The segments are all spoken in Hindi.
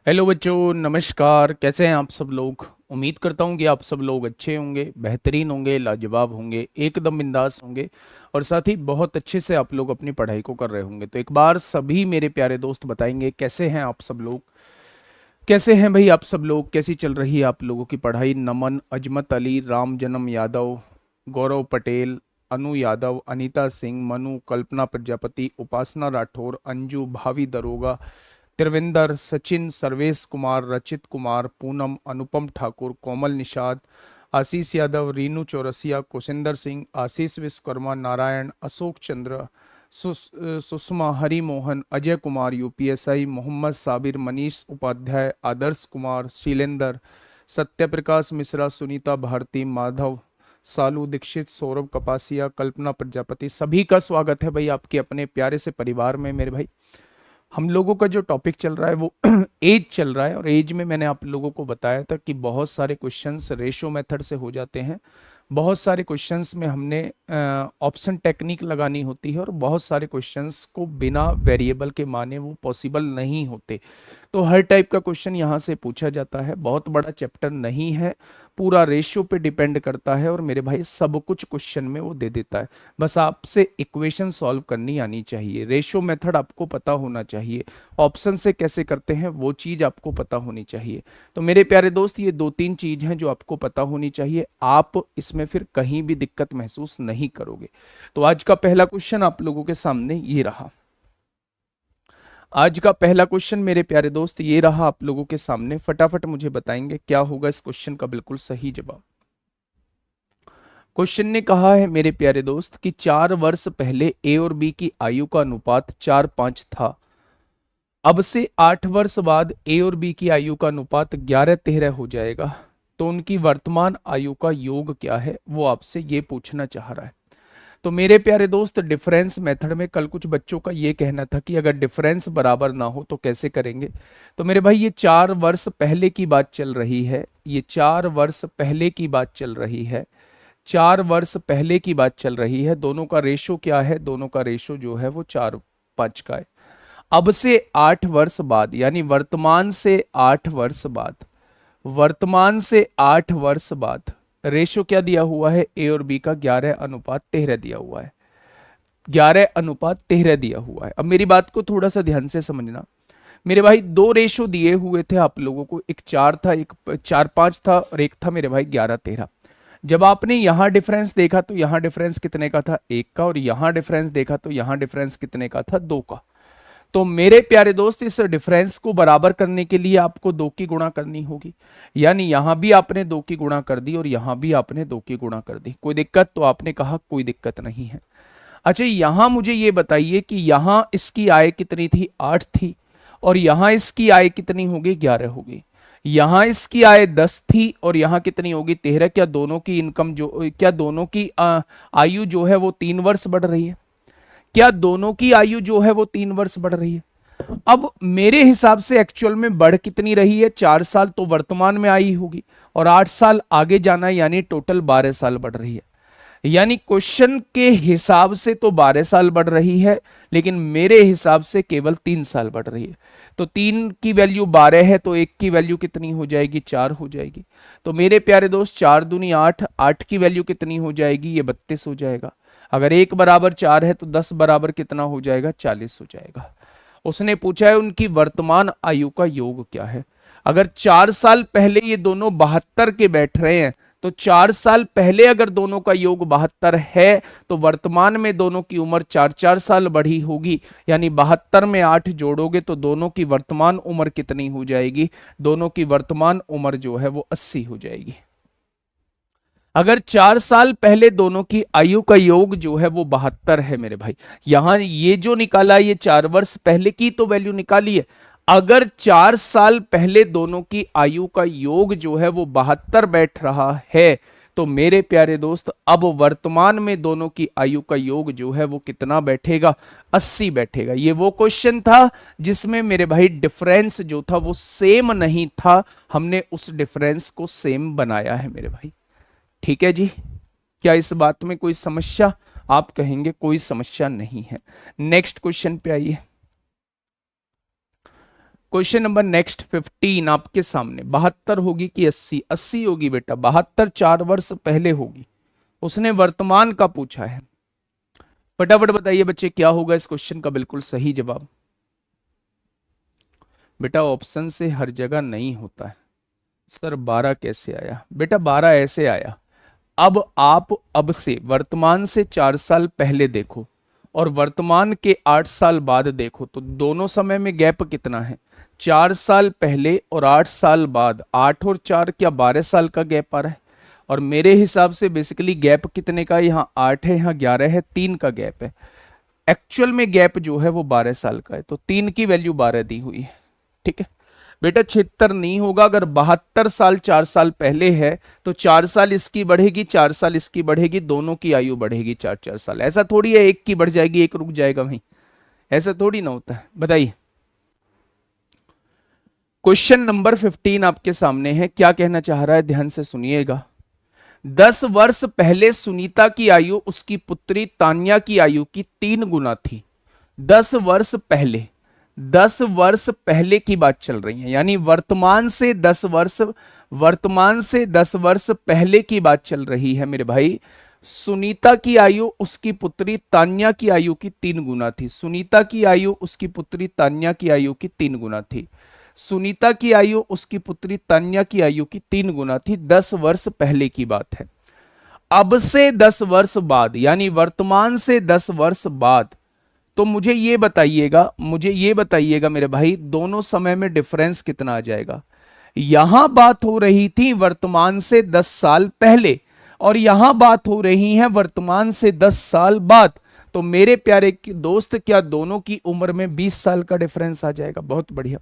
हेलो बच्चों, नमस्कार। कैसे हैं आप सब लोग? उम्मीद करता हूं कि आप सब लोग अच्छे होंगे, बेहतरीन होंगे, लाजवाब होंगे, एकदम बिंदास होंगे और साथ ही बहुत अच्छे से आप लोग अपनी पढ़ाई को कर रहे होंगे। तो एक बार सभी मेरे प्यारे दोस्त बताएंगे कैसे हैं आप सब लोग। कैसे हैं भाई आप सब लोग? कैसी चल रही है आप लोगों की पढ़ाई? नमन, अजमत अली, राम जन्म यादव, गौरव पटेल, अनु यादव, अनीता सिंह, मनु, कल्पना प्रजापति, उपासना राठौर, अंजू, भावी दरोगा, त्रिविंदर, सचिन, सर्वेश कुमार, रचित कुमार, पूनम, अनुपम ठाकुर, कोमल निषाद, आशीष यादव, रीनू चौरसिया, कुशिंदर सिंह, आशीष विश्वकर्मा, नारायण, अशोक चंद्र, सुषमा, हरि मोहन, अजय कुमार, यूपीएसआई, मोहम्मद साबिर, मनीष उपाध्याय, आदर्श कुमार, शीलेंदर, सत्यप्रकाश मिश्रा, सुनीता भारती, माधव, सालू दीक्षित, सौरभ कपासिया, कल्पना प्रजापति, सभी का स्वागत है भाई आपके अपने प्यारे से परिवार में मेरे भाई। हम लोगों का जो टॉपिक चल रहा है वो एज चल रहा है, और एज में मैंने आप लोगों को बताया था कि बहुत सारे क्वेश्चंस रेशो मेथड से हो जाते हैं। बहुत सारे क्वेश्चंस में हमने ऑप्शन टेक्निक लगानी होती है, और बहुत सारे क्वेश्चंस को बिना वेरिएबल के माने वो पॉसिबल नहीं होते। तो हर टाइप का क्वेश्चन यहाँ से पूछा जाता है। बहुत बड़ा चैप्टर नहीं है, पूरा रेशियो पे डिपेंड करता है, और मेरे भाई सब कुछ क्वेश्चन में वो दे देता है। बस आपसे इक्वेशन सॉल्व करनी आनी चाहिए, रेशियो मेथड आपको पता होना चाहिए, ऑप्शन से कैसे करते हैं वो चीज आपको पता होनी चाहिए। तो मेरे प्यारे दोस्त, ये दो तीन चीज हैं जो आपको पता होनी चाहिए। आप इसमें फिर कहीं भी दिक्कत महसूस नहीं करोगे। तो आज का पहला क्वेश्चन आप लोगों के सामने ये रहा। आज का पहला क्वेश्चन मेरे प्यारे दोस्त ये रहा आप लोगों के सामने। फटाफट मुझे बताएंगे क्या होगा इस क्वेश्चन का बिल्कुल सही जवाब। क्वेश्चन ने कहा है मेरे प्यारे दोस्त कि 4 वर्ष पहले ए और बी की आयु का अनुपात 4:5 था। अब से 8 वर्ष बाद ए और बी की आयु का अनुपात 11:13 हो जाएगा। तो उनकी वर्तमान आयु का योग क्या है, वो आपसे ये पूछना चाह रहा है। तो मेरे प्यारे दोस्त, डिफरेंस मेथड में कल कुछ बच्चों का ये कहना था कि अगर डिफरेंस बराबर ना हो तो कैसे करेंगे। तो मेरे भाई, ये 4 वर्ष पहले की बात चल रही है, ये 4 वर्ष पहले की बात चल रही है, 4 वर्ष पहले की बात चल रही है। दोनों का रेशो क्या है? दोनों का रेशो जो है वो 4:5 का है। अब से 8 वर्ष बाद, यानी वर्तमान से 8 वर्ष बाद, वर्तमान से 8 वर्ष बाद रेशो क्या दिया हुआ है? ए और बी का 11:13 दिया हुआ है। 11:13 दिया हुआ है। अब मेरी बात को थोड़ा सा ध्यान से समझना मेरे भाई। दो रेशो दिए हुए थे आप लोगों को, एक 4 था, एक 4:5 था, और एक था मेरे भाई 11:13। जब आपने यहां डिफरेंस देखा तो यहां डिफरेंस कितने का था? 1 का, और यहां डिफरेंस देखा तो यहां डिफरेंस कितने का था? 2 का। तो मेरे प्यारे दोस्त, इस डिफरेंस को बराबर करने के लिए आपको 2 की गुणा करनी होगी। यानी यहां भी आपने 2 की गुणा कर दी और यहां भी आपने 2 की गुणा कर दी। कोई दिक्कत? तो आपने कहा कोई दिक्कत नहीं है। अच्छा, यहां मुझे ये बताइए कि यहां इसकी आय कितनी थी? 8 थी, और यहां इसकी आय कितनी होगी? 11 होगी। यहां इसकी आय 10 थी और यहां कितनी होगी? 13। क्या दोनों की इनकम जो, क्या दोनों की आयु जो है वो 3 वर्ष बढ़ रही है? क्या दोनों की आयु जो है वो 3 वर्ष बढ़ रही है? अब मेरे हिसाब से एक्चुअल में बढ़ कितनी रही है? 4 साल तो वर्तमान में आई होगी, और 8 साल आगे जाना है, यानी टोटल 12 साल बढ़ रही है। यानी क्वेश्चन के हिसाब से तो 12 साल बढ़ रही है, लेकिन मेरे हिसाब से केवल 3 साल बढ़ रही है। तो 3 की वैल्यू 12 है, तो 1 की वैल्यू कितनी हो जाएगी? 4 हो जाएगी। तो मेरे प्यारे दोस्त, 4 दूनी 8, 8 की वैल्यू कितनी हो जाएगी? ये 32 हो जाएगा। अगर 1 बराबर 4 है तो 10 बराबर कितना हो जाएगा? 40 हो जाएगा। उसने पूछा है उनकी वर्तमान आयु का योग क्या है। अगर 4 साल पहले ये दोनों 72 के बैठ रहे हैं, तो 4 साल पहले अगर दोनों का योग 72 है, तो वर्तमान में दोनों की उम्र 4-4 साल बढ़ी होगी। यानी 72 में 8 जोड़ोगे तो दोनों की वर्तमान उम्र कितनी हो जाएगी? दोनों की वर्तमान उम्र जो है वो 80 हो जाएगी। अगर 4 साल पहले दोनों की आयु का योग जो है वो 72 है मेरे भाई, यहां ये जो निकाला, ये 4 वर्ष पहले की तो वैल्यू निकाली है। अगर 4 साल पहले दोनों की आयु का योग जो है वो 72 बैठ रहा है, तो मेरे प्यारे दोस्त, अब वर्तमान में दोनों की आयु का योग जो है वो कितना बैठेगा? 80 बैठेगा। ये वो क्वेश्चन था जिसमें मेरे भाई डिफरेंस जो था वो सेम नहीं था, हमने उस डिफरेंस को सेम बनाया है मेरे भाई। ठीक है जी। क्या इस बात में कोई समस्या? आप कहेंगे कोई समस्या नहीं है। नेक्स्ट क्वेश्चन पे आइए। क्वेश्चन नंबर नेक्स्ट 15 आपके सामने। 72 होगी कि 80? 80 होगी बेटा। 72 4 वर्ष पहले होगी। उसने वर्तमान का पूछा है। फटाफट बताइए बच्चे क्या होगा इस क्वेश्चन का बिल्कुल सही जवाब। बेटा ऑप्शन से हर जगह नहीं होता है। सर 12 कैसे आया? बेटा 12 ऐसे आया। अब आप अब से वर्तमान से 4 साल पहले देखो और वर्तमान के 8 साल बाद देखो तो दोनों समय में गैप कितना है? 4 साल पहले और 8 साल बाद। 8 और 4 क्या 12 साल का गैप आ रहा है? और मेरे हिसाब से बेसिकली गैप कितने का? यहाँ 8 है, यहाँ 11 है, 3 का गैप है। एक्चुअल में गैप जो है वो 12 साल का है, तो 3 की वैल्यू 12 दी हुई है। ठीक है बेटा 76 नहीं होगा। अगर 72 साल 4 साल पहले है तो 4 साल इसकी बढ़ेगी, 4 साल इसकी बढ़ेगी, दोनों की आयु बढ़ेगी 4-4 साल। ऐसा थोड़ी है एक की बढ़ जाएगी एक रुक जाएगा भाई, ऐसा थोड़ी ना होता है। बताइए क्वेश्चन नंबर 15 आपके सामने है। क्या कहना चाह रहा है ध्यान से सुनिएगा। 10 वर्ष पहले सुनीता की आयु उसकी पुत्री तान्या की आयु की 3 गुना थी। 10 वर्ष पहले, 10 वर्ष पहले की बात चल रही है, यानी वर्तमान से 10 वर्ष, वर्तमान से 10 वर्ष पहले की बात चल रही है मेरे भाई। सुनीता की आयु उसकी पुत्री तान्या की आयु की 3 गुना थी। सुनीता की आयु उसकी पुत्री तान्या की आयु की 3 गुना थी। सुनीता की आयु उसकी पुत्री तान्या की आयु की 3 गुना थी। 10 वर्ष पहले की बात है। अब से 10 वर्ष बाद, यानी वर्तमान से 10 वर्ष बाद, तो मुझे ये बताइएगा मेरे भाई दोनों समय में डिफरेंस कितना आ जाएगा। यहां बात हो रही थी वर्तमान से 10 साल पहले और यहां बात हो रही है वर्तमान से 10 साल बाद। तो मेरे प्यारे दोस्त क्या दोनों की उम्र में 20 साल का डिफरेंस आ जाएगा? बहुत बढ़िया।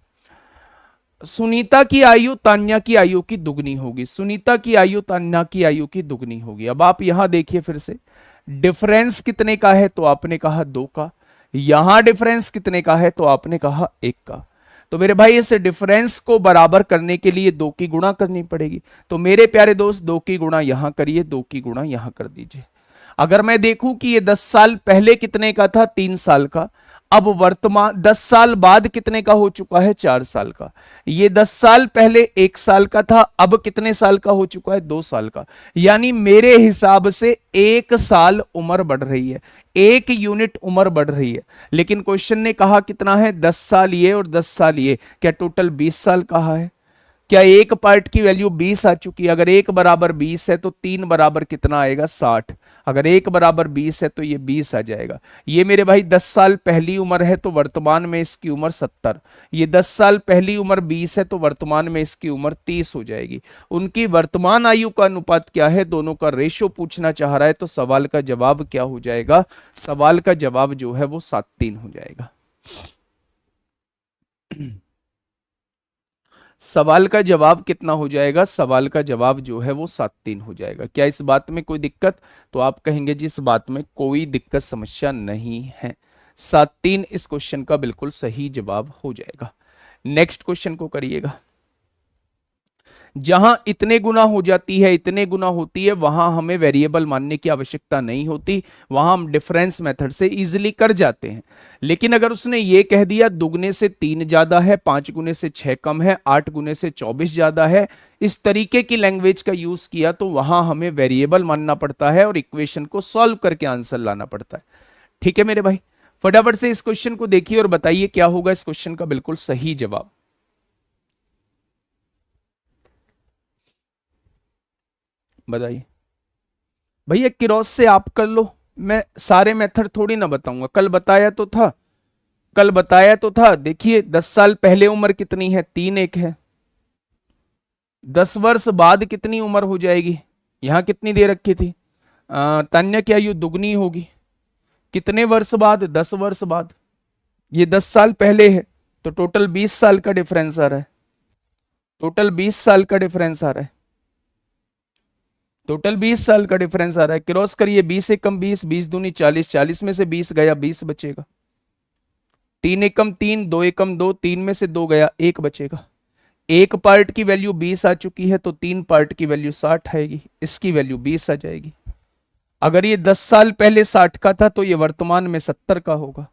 सुनीता की आयु तान्या की आयु की दुगनी होगी। सुनीता की आयु तान्या की आयु की दुगनी होगी। अब आप यहां देखिए फिर से डिफरेंस कितने का है? तो आपने कहा 2 का। यहां डिफरेंस कितने का है? तो आपने कहा 1 का। तो मेरे भाई इस डिफरेंस को बराबर करने के लिए 2 की गुणा करनी पड़ेगी। तो मेरे प्यारे दोस्त 2 की गुणा यहां करिए, 2 की गुणा यहां कर दीजिए। अगर मैं देखूं कि ये 10 साल पहले कितने का था? 3 साल का। अब वर्तमान 10 साल बाद कितने का हो चुका है? 4 साल का। ये 10 साल पहले 1 साल का था, अब कितने साल का हो चुका है? 2 साल का। यानी मेरे हिसाब से 1 साल उम्र बढ़ रही है, 1 यूनिट उम्र बढ़ रही है। लेकिन क्वेश्चन ने कहा कितना है? 10 साल ये और 10 साल ये, क्या टोटल 20 साल कहा है? क्या एक पार्ट की वैल्यू 20 आ चुकी है? अगर 1 बराबर 20 है तो 3 बराबर कितना आएगा? 60। अगर 1 बराबर 20 है तो ये 20 आ जाएगा। ये मेरे भाई 10 साल पहली उम्र है तो वर्तमान में इसकी उम्र 70। ये 10 साल पहली उम्र 20 है तो वर्तमान में इसकी उम्र 30 हो जाएगी। उनकी वर्तमान आयु का अनुपात क्या है? दोनों का रेशो पूछना चाह रहा है। तो सवाल का जवाब क्या हो जाएगा? सवाल का जवाब जो है वो 7-3 हो जाएगा। सवाल का जवाब कितना हो जाएगा? सवाल का जवाब जो है वो 7-3 हो जाएगा। क्या इस बात में कोई दिक्कत? तो आप कहेंगे जी इस बात में कोई दिक्कत समस्या नहीं है। 7-3 इस क्वेश्चन का बिल्कुल सही जवाब हो जाएगा। नेक्स्ट क्वेश्चन को करिएगा। जहां इतने गुना हो जाती है, इतने गुना होती है, वहां हमें वेरिएबल मानने की आवश्यकता नहीं होती, वहां हम डिफरेंस मेथड से इजीली कर जाते हैं। लेकिन अगर उसने ये कह दिया दुगने से 3 ज्यादा है, 5 गुने से 6 कम है, 8 गुने से 24 ज्यादा है, इस तरीके की लैंग्वेज का यूज किया, तो वहां हमें वेरिएबल मानना पड़ता है और इक्वेशन को सॉल्व करके आंसर लाना पड़ता है। ठीक है मेरे भाई, फटाफट से इस क्वेश्चन को देखिए और बताइए क्या होगा इस क्वेश्चन का बिल्कुल सही जवाब। बताइए भैया, क्रॉस से आप कर लो, मैं सारे मेथड थोड़ी ना बताऊंगा। कल बताया तो था, कल बताया तो था। देखिए 10 साल पहले उम्र कितनी है? 3 1 है। 10 वर्ष बाद कितनी उम्र हो जाएगी? यहां कितनी दे रखी थी? तान्या की आयु दुगनी होगी। कितने वर्ष बाद? 10 वर्ष बाद। ये 10 साल पहले है तो टोटल 20 साल का डिफरेंस आ रहा है। टोटल 20 साल का डिफरेंस आ रहा है। टोटल 20 साल का डिफरेंस आ रहा है। क्रॉस करिए, 20 से कम 20, 20 दूनी 40, 40 में से 20 गया, 20 बचेगा। 3 एकम 3, 2 एकम 2, 3 में से 2 गया, 1 बचेगा। एक पार्ट की वैल्यू 20 आ चुकी है तो 3 पार्ट की वैल्यू 60 आएगी, इसकी वैल्यू 20 आ जाएगी। अगर ये 10 साल पहले 60 का था तो ये वर्तमान में 70 का होगा।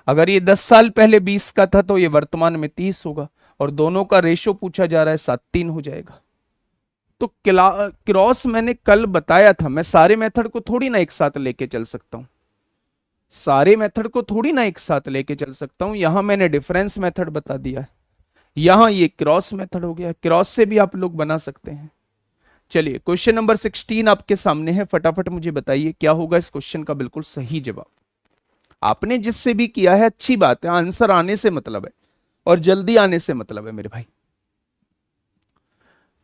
अगर ये 10 साल पहले 20 का था तो ये वर्तमान में 30 होगा। और दोनों का रेशो पूछा जा रहा है 7:3 हो जाएगा। तो क्रॉस मैंने कल बताया था, मैं सारे मेथड को थोड़ी ना एक साथ लेके चल सकता हूं, सारे मेथड को थोड़ी ना एक साथ लेके चल सकता हूं। यहां मैंने डिफरेंस मेथड बता दिया है, यहां ये क्रॉस मेथड हो गया, क्रॉस से भी आप लोग बना सकते हैं। चलिए क्वेश्चन नंबर 16 आपके सामने है, फटाफट मुझे बताइए क्या होगा इस क्वेश्चन का बिल्कुल सही जवाब। आपने जिससे भी किया है अच्छी बात है, आंसर आने से मतलब है और जल्दी आने से मतलब है मेरे भाई।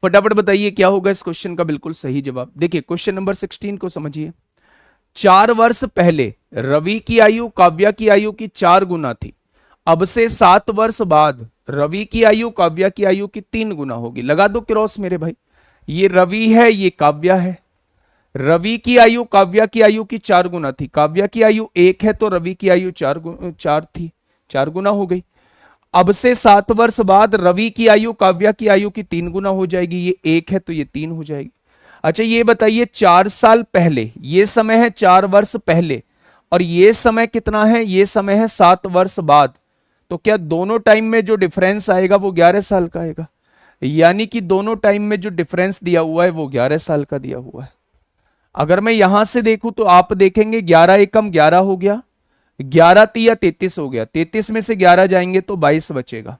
फटाफट बताइए क्या होगा इस क्वेश्चन का बिल्कुल सही जवाब। देखिए क्वेश्चन नंबर 16 को समझिए। 4 वर्ष पहले रवि की आयु काव्या की आयु की 4 गुना थी, अब से 7 वर्ष बाद रवि की आयु काव्या की आयु की 3 गुना होगी। लगा दो क्रॉस मेरे भाई, ये रवि है ये काव्या है, रवि की आयु काव्या की आयु की 4 गुना थी, काव्या की आयु 1 है तो रवि की आयु 4 थी, 4 गुना हो गई। अब से 7 वर्ष बाद रवि की आयु काव्या की आयु की 3 गुना हो जाएगी, ये 1 है तो ये 3 हो जाएगी। अच्छा ये बताइए 4 साल पहले, ये समय है 4 वर्ष पहले, और ये समय कितना है, ये समय है 7 वर्ष बाद, तो क्या दोनों टाइम में जो डिफरेंस आएगा वो 11 साल का आएगा? यानी कि दोनों टाइम में जो डिफरेंस दिया हुआ है वो 11 साल का दिया हुआ है। अगर मैं यहां से देखूं तो आप देखेंगे 11 एकम 11 हो गया, 11 तिया 33 हो गया, 33 में से 11 जाएंगे तो 22 बचेगा।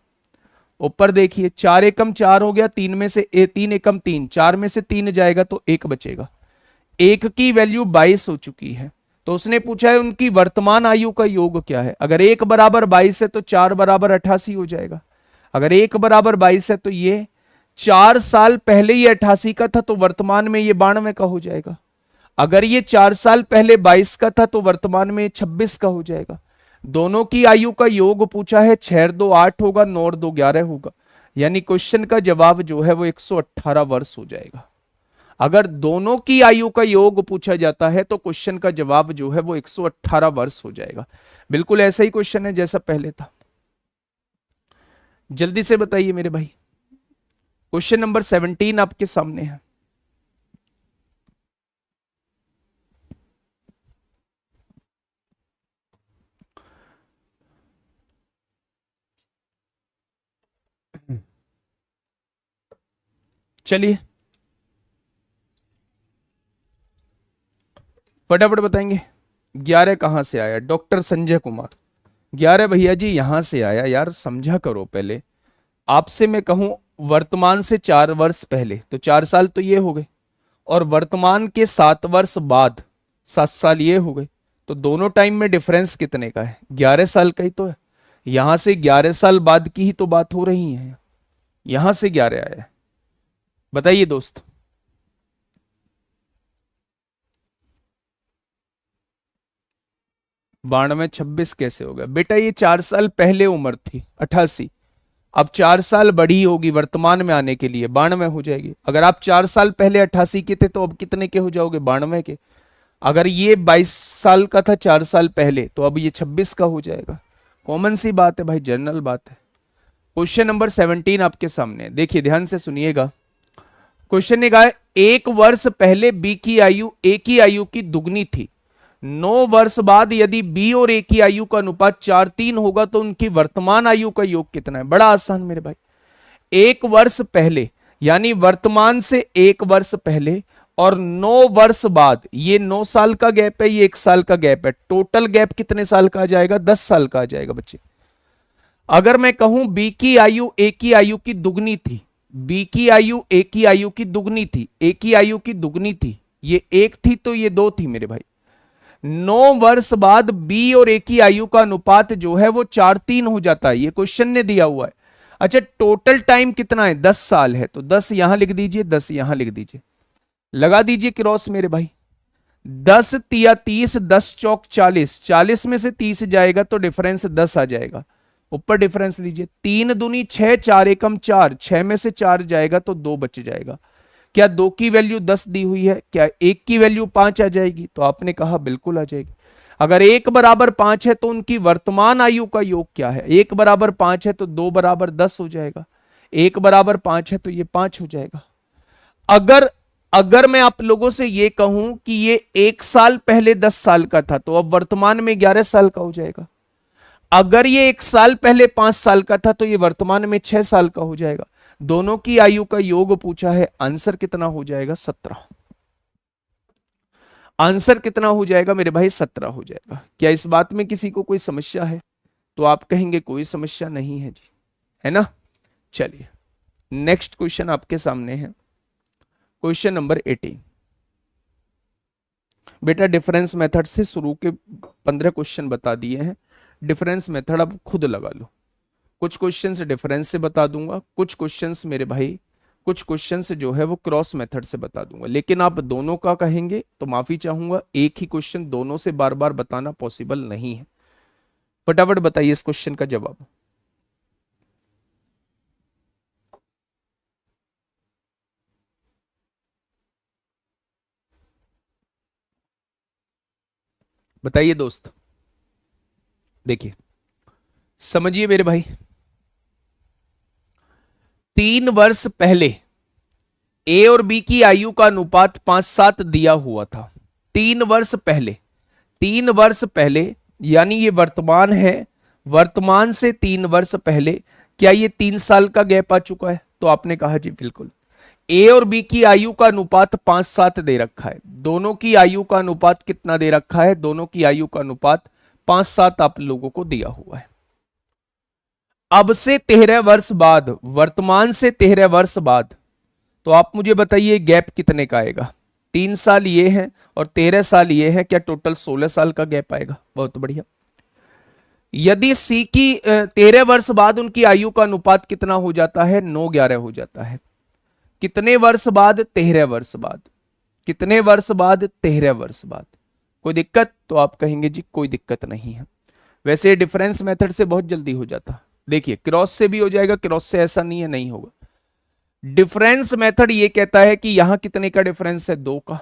ऊपर देखिए 4 एकम 4 हो गया, 3 में से 3 एकम 3, 4 में से 3 जाएगा तो 1 बचेगा। 1 की वैल्यू 22 हो चुकी है, तो उसने पूछा है उनकी वर्तमान आयु का योग क्या है। अगर 1 बराबर 22 है तो 4 बराबर 88 हो जाएगा। अगर 1 बराबर 22 है तो ये 4 साल पहले ये 88 का था तो वर्तमान में ये 92 का हो जाएगा। अगर ये 4 साल पहले 22 का था तो वर्तमान में 26 का हो जाएगा। दोनों की आयु का योग पूछा है, 6 2 8 होगा, 9 2 11 होगा, यानी क्वेश्चन का जवाब जो है वो 118 वर्ष हो जाएगा। अगर दोनों की आयु का योग पूछा जाता है तो क्वेश्चन का जवाब जो है वो 118 वर्ष हो जाएगा। बिल्कुल ऐसा ही क्वेश्चन है जैसा पहले था। जल्दी से बताइए मेरे भाई, क्वेश्चन नंबर 17 आपके सामने है। चलिए फटाफट बताएंगे। 11 कहां से आया? डॉक्टर संजय कुमार, 11 भैया जी यहां से आया। यार समझा करो पहले, आपसे मैं कहूं वर्तमान से 4 वर्ष पहले तो 4 साल तो ये हो गए, और वर्तमान के 7 वर्ष बाद 7 साल ये हो गए, तो दोनों टाइम में डिफरेंस कितने का है? 11 साल का ही तो है। यहां से 11 साल बाद की ही तो बात हो रही है, यहां से 11 आया है। बताइए दोस्त। बानवे 26 कैसे हो गया बेटा? ये 4 साल पहले उम्र थी 88, अब 4 साल बढ़ी होगी वर्तमान में आने के लिए, 92 हो जाएगी। अगर आप 4 साल पहले 88 के थे तो अब कितने के हो जाओगे? 92 के। अगर ये 22 साल का था 4 साल पहले तो अब ये 26 का हो जाएगा। कॉमन सी बात है भाई, जनरल बात है। क्वेश्चन नंबर 17 आपके सामने, देखिए ध्यान से सुनिएगा। क्वेश्चन ने कहा है 1 वर्ष पहले बी की आयु ए की आयु की दुगनी थी, 9 वर्ष बाद यदि बी और ए की आयु का अनुपात 4:3 होगा तो उनकी वर्तमान आयु का योग कितना है? बड़ा आसान मेरे भाई। 1 वर्ष पहले यानी वर्तमान से 1 वर्ष पहले और 9 वर्ष बाद, ये 9 साल का गैप है, ये 1 साल का गैप है, टोटल गैप कितने साल का आ जाएगा? 10 साल का आ जाएगा बच्चे। अगर मैं कहूं बी की आयु ए की आयु की दुगनी थी, बी की आयु ए की आयु की दुगनी थी, ए की आयु की दुगनी थी, ये 1 थी तो ये 2 थी मेरे भाई। 9 वर्ष बाद बी और ए की आयु का अनुपात जो है वो 4:3 हो जाता है, ये क्वेश्चन ने दिया हुआ है। अच्छा टोटल टाइम कितना है? 10 साल है, तो 10 यहां लिख दीजिए, 10 यहां लिख दीजिए, लगा दीजिए क्रॉस मेरे भाई। 10 तिया 30, 10 चौक 40, 40 में से 30 जाएगा तो डिफरेंस 10 आ जाएगा। ऊपर डिफरेंस लीजिए, 3 दूनी 6, 4 एकम 4, 6 में से 4 जाएगा तो 2 बच जाएगा। क्या 2 की वैल्यू 10 दी हुई है? क्या 1 की वैल्यू 5 आ जाएगी? तो आपने कहा बिल्कुल आ जाएगी। अगर 1 बराबर 5 है तो उनकी वर्तमान आयु का योग क्या है? 1 बराबर 5 है तो 2 बराबर 10 हो जाएगा, 1 बराबर 5 है तो ये 5 हो जाएगा। अगर मैं आप लोगों से ये कहूं कि ये 1 साल पहले 10 साल का था तो अब वर्तमान में 11 साल का हो जाएगा। अगर ये 1 साल पहले 5 साल का था तो ये वर्तमान में 6 साल का हो जाएगा। दोनों की आयु का योग पूछा है, आंसर कितना हो जाएगा? 17। आंसर कितना हो जाएगा मेरे भाई? 17 हो जाएगा। क्या इस बात में किसी को कोई समस्या है? तो आप कहेंगे कोई समस्या नहीं है जी, है ना। चलिए नेक्स्ट क्वेश्चन आपके सामने है, क्वेश्चन नंबर 18। बेटा डिफरेंस मेथड से शुरू के 15 क्वेश्चन बता दिए हैं, डिफरेंस मेथड अब खुद लगा लो। कुछ क्वेश्चंस डिफरेंस से बता दूंगा, कुछ क्वेश्चंस मेरे भाई, कुछ क्वेश्चंस जो है वो क्रॉस मेथड से बता दूंगा। लेकिन आप दोनों का कहेंगे तो माफी चाहूंगा, एक ही क्वेश्चन दोनों से बार बार बताना पॉसिबल नहीं है। फटाफट बताइए इस क्वेश्चन का जवाब। बताइए दोस्त, देखिए समझिए मेरे भाई, 3 वर्ष पहले ए और बी की आयु का अनुपात 5:7 दिया हुआ था। 3 वर्ष पहले, 3 वर्ष पहले यानी ये वर्तमान है, वर्तमान से 3 वर्ष पहले क्या ये 3 साल का गैप आ चुका है? तो आपने कहा जी बिल्कुल। ए और बी की आयु का अनुपात 5:7 दे रखा है। दोनों की आयु का अनुपात कितना दे रखा है? दोनों की आयु का अनुपात 5:7 आप लोगों को दिया हुआ है। अब से 13 वर्ष बाद, वर्तमान से 13 वर्ष बाद, तो आप मुझे बताइए गैप कितने का आएगा? 3 साल ये है और 13 साल ये है, क्या टोटल 16 साल का गैप आएगा? बहुत बढ़िया। यदि सी की 13 वर्ष बाद उनकी आयु का अनुपात कितना हो जाता है? 9:11 हो जाता है। कितने वर्ष बाद? 13 वर्ष बाद। कितने वर्ष बाद? 13 वर्ष बाद। कोई दिक्कत? तो आप कहेंगे जी कोई दिक्कत नहीं है। वैसे डिफरेंस मेथड से बहुत जल्दी हो जाता। देखिए क्रॉस से भी हो जाएगा, क्रॉस से ऐसा नहीं है नहीं होगा। डिफरेंस मेथड ये कहता है कि यहां कितने का डिफरेंस है? 2 का,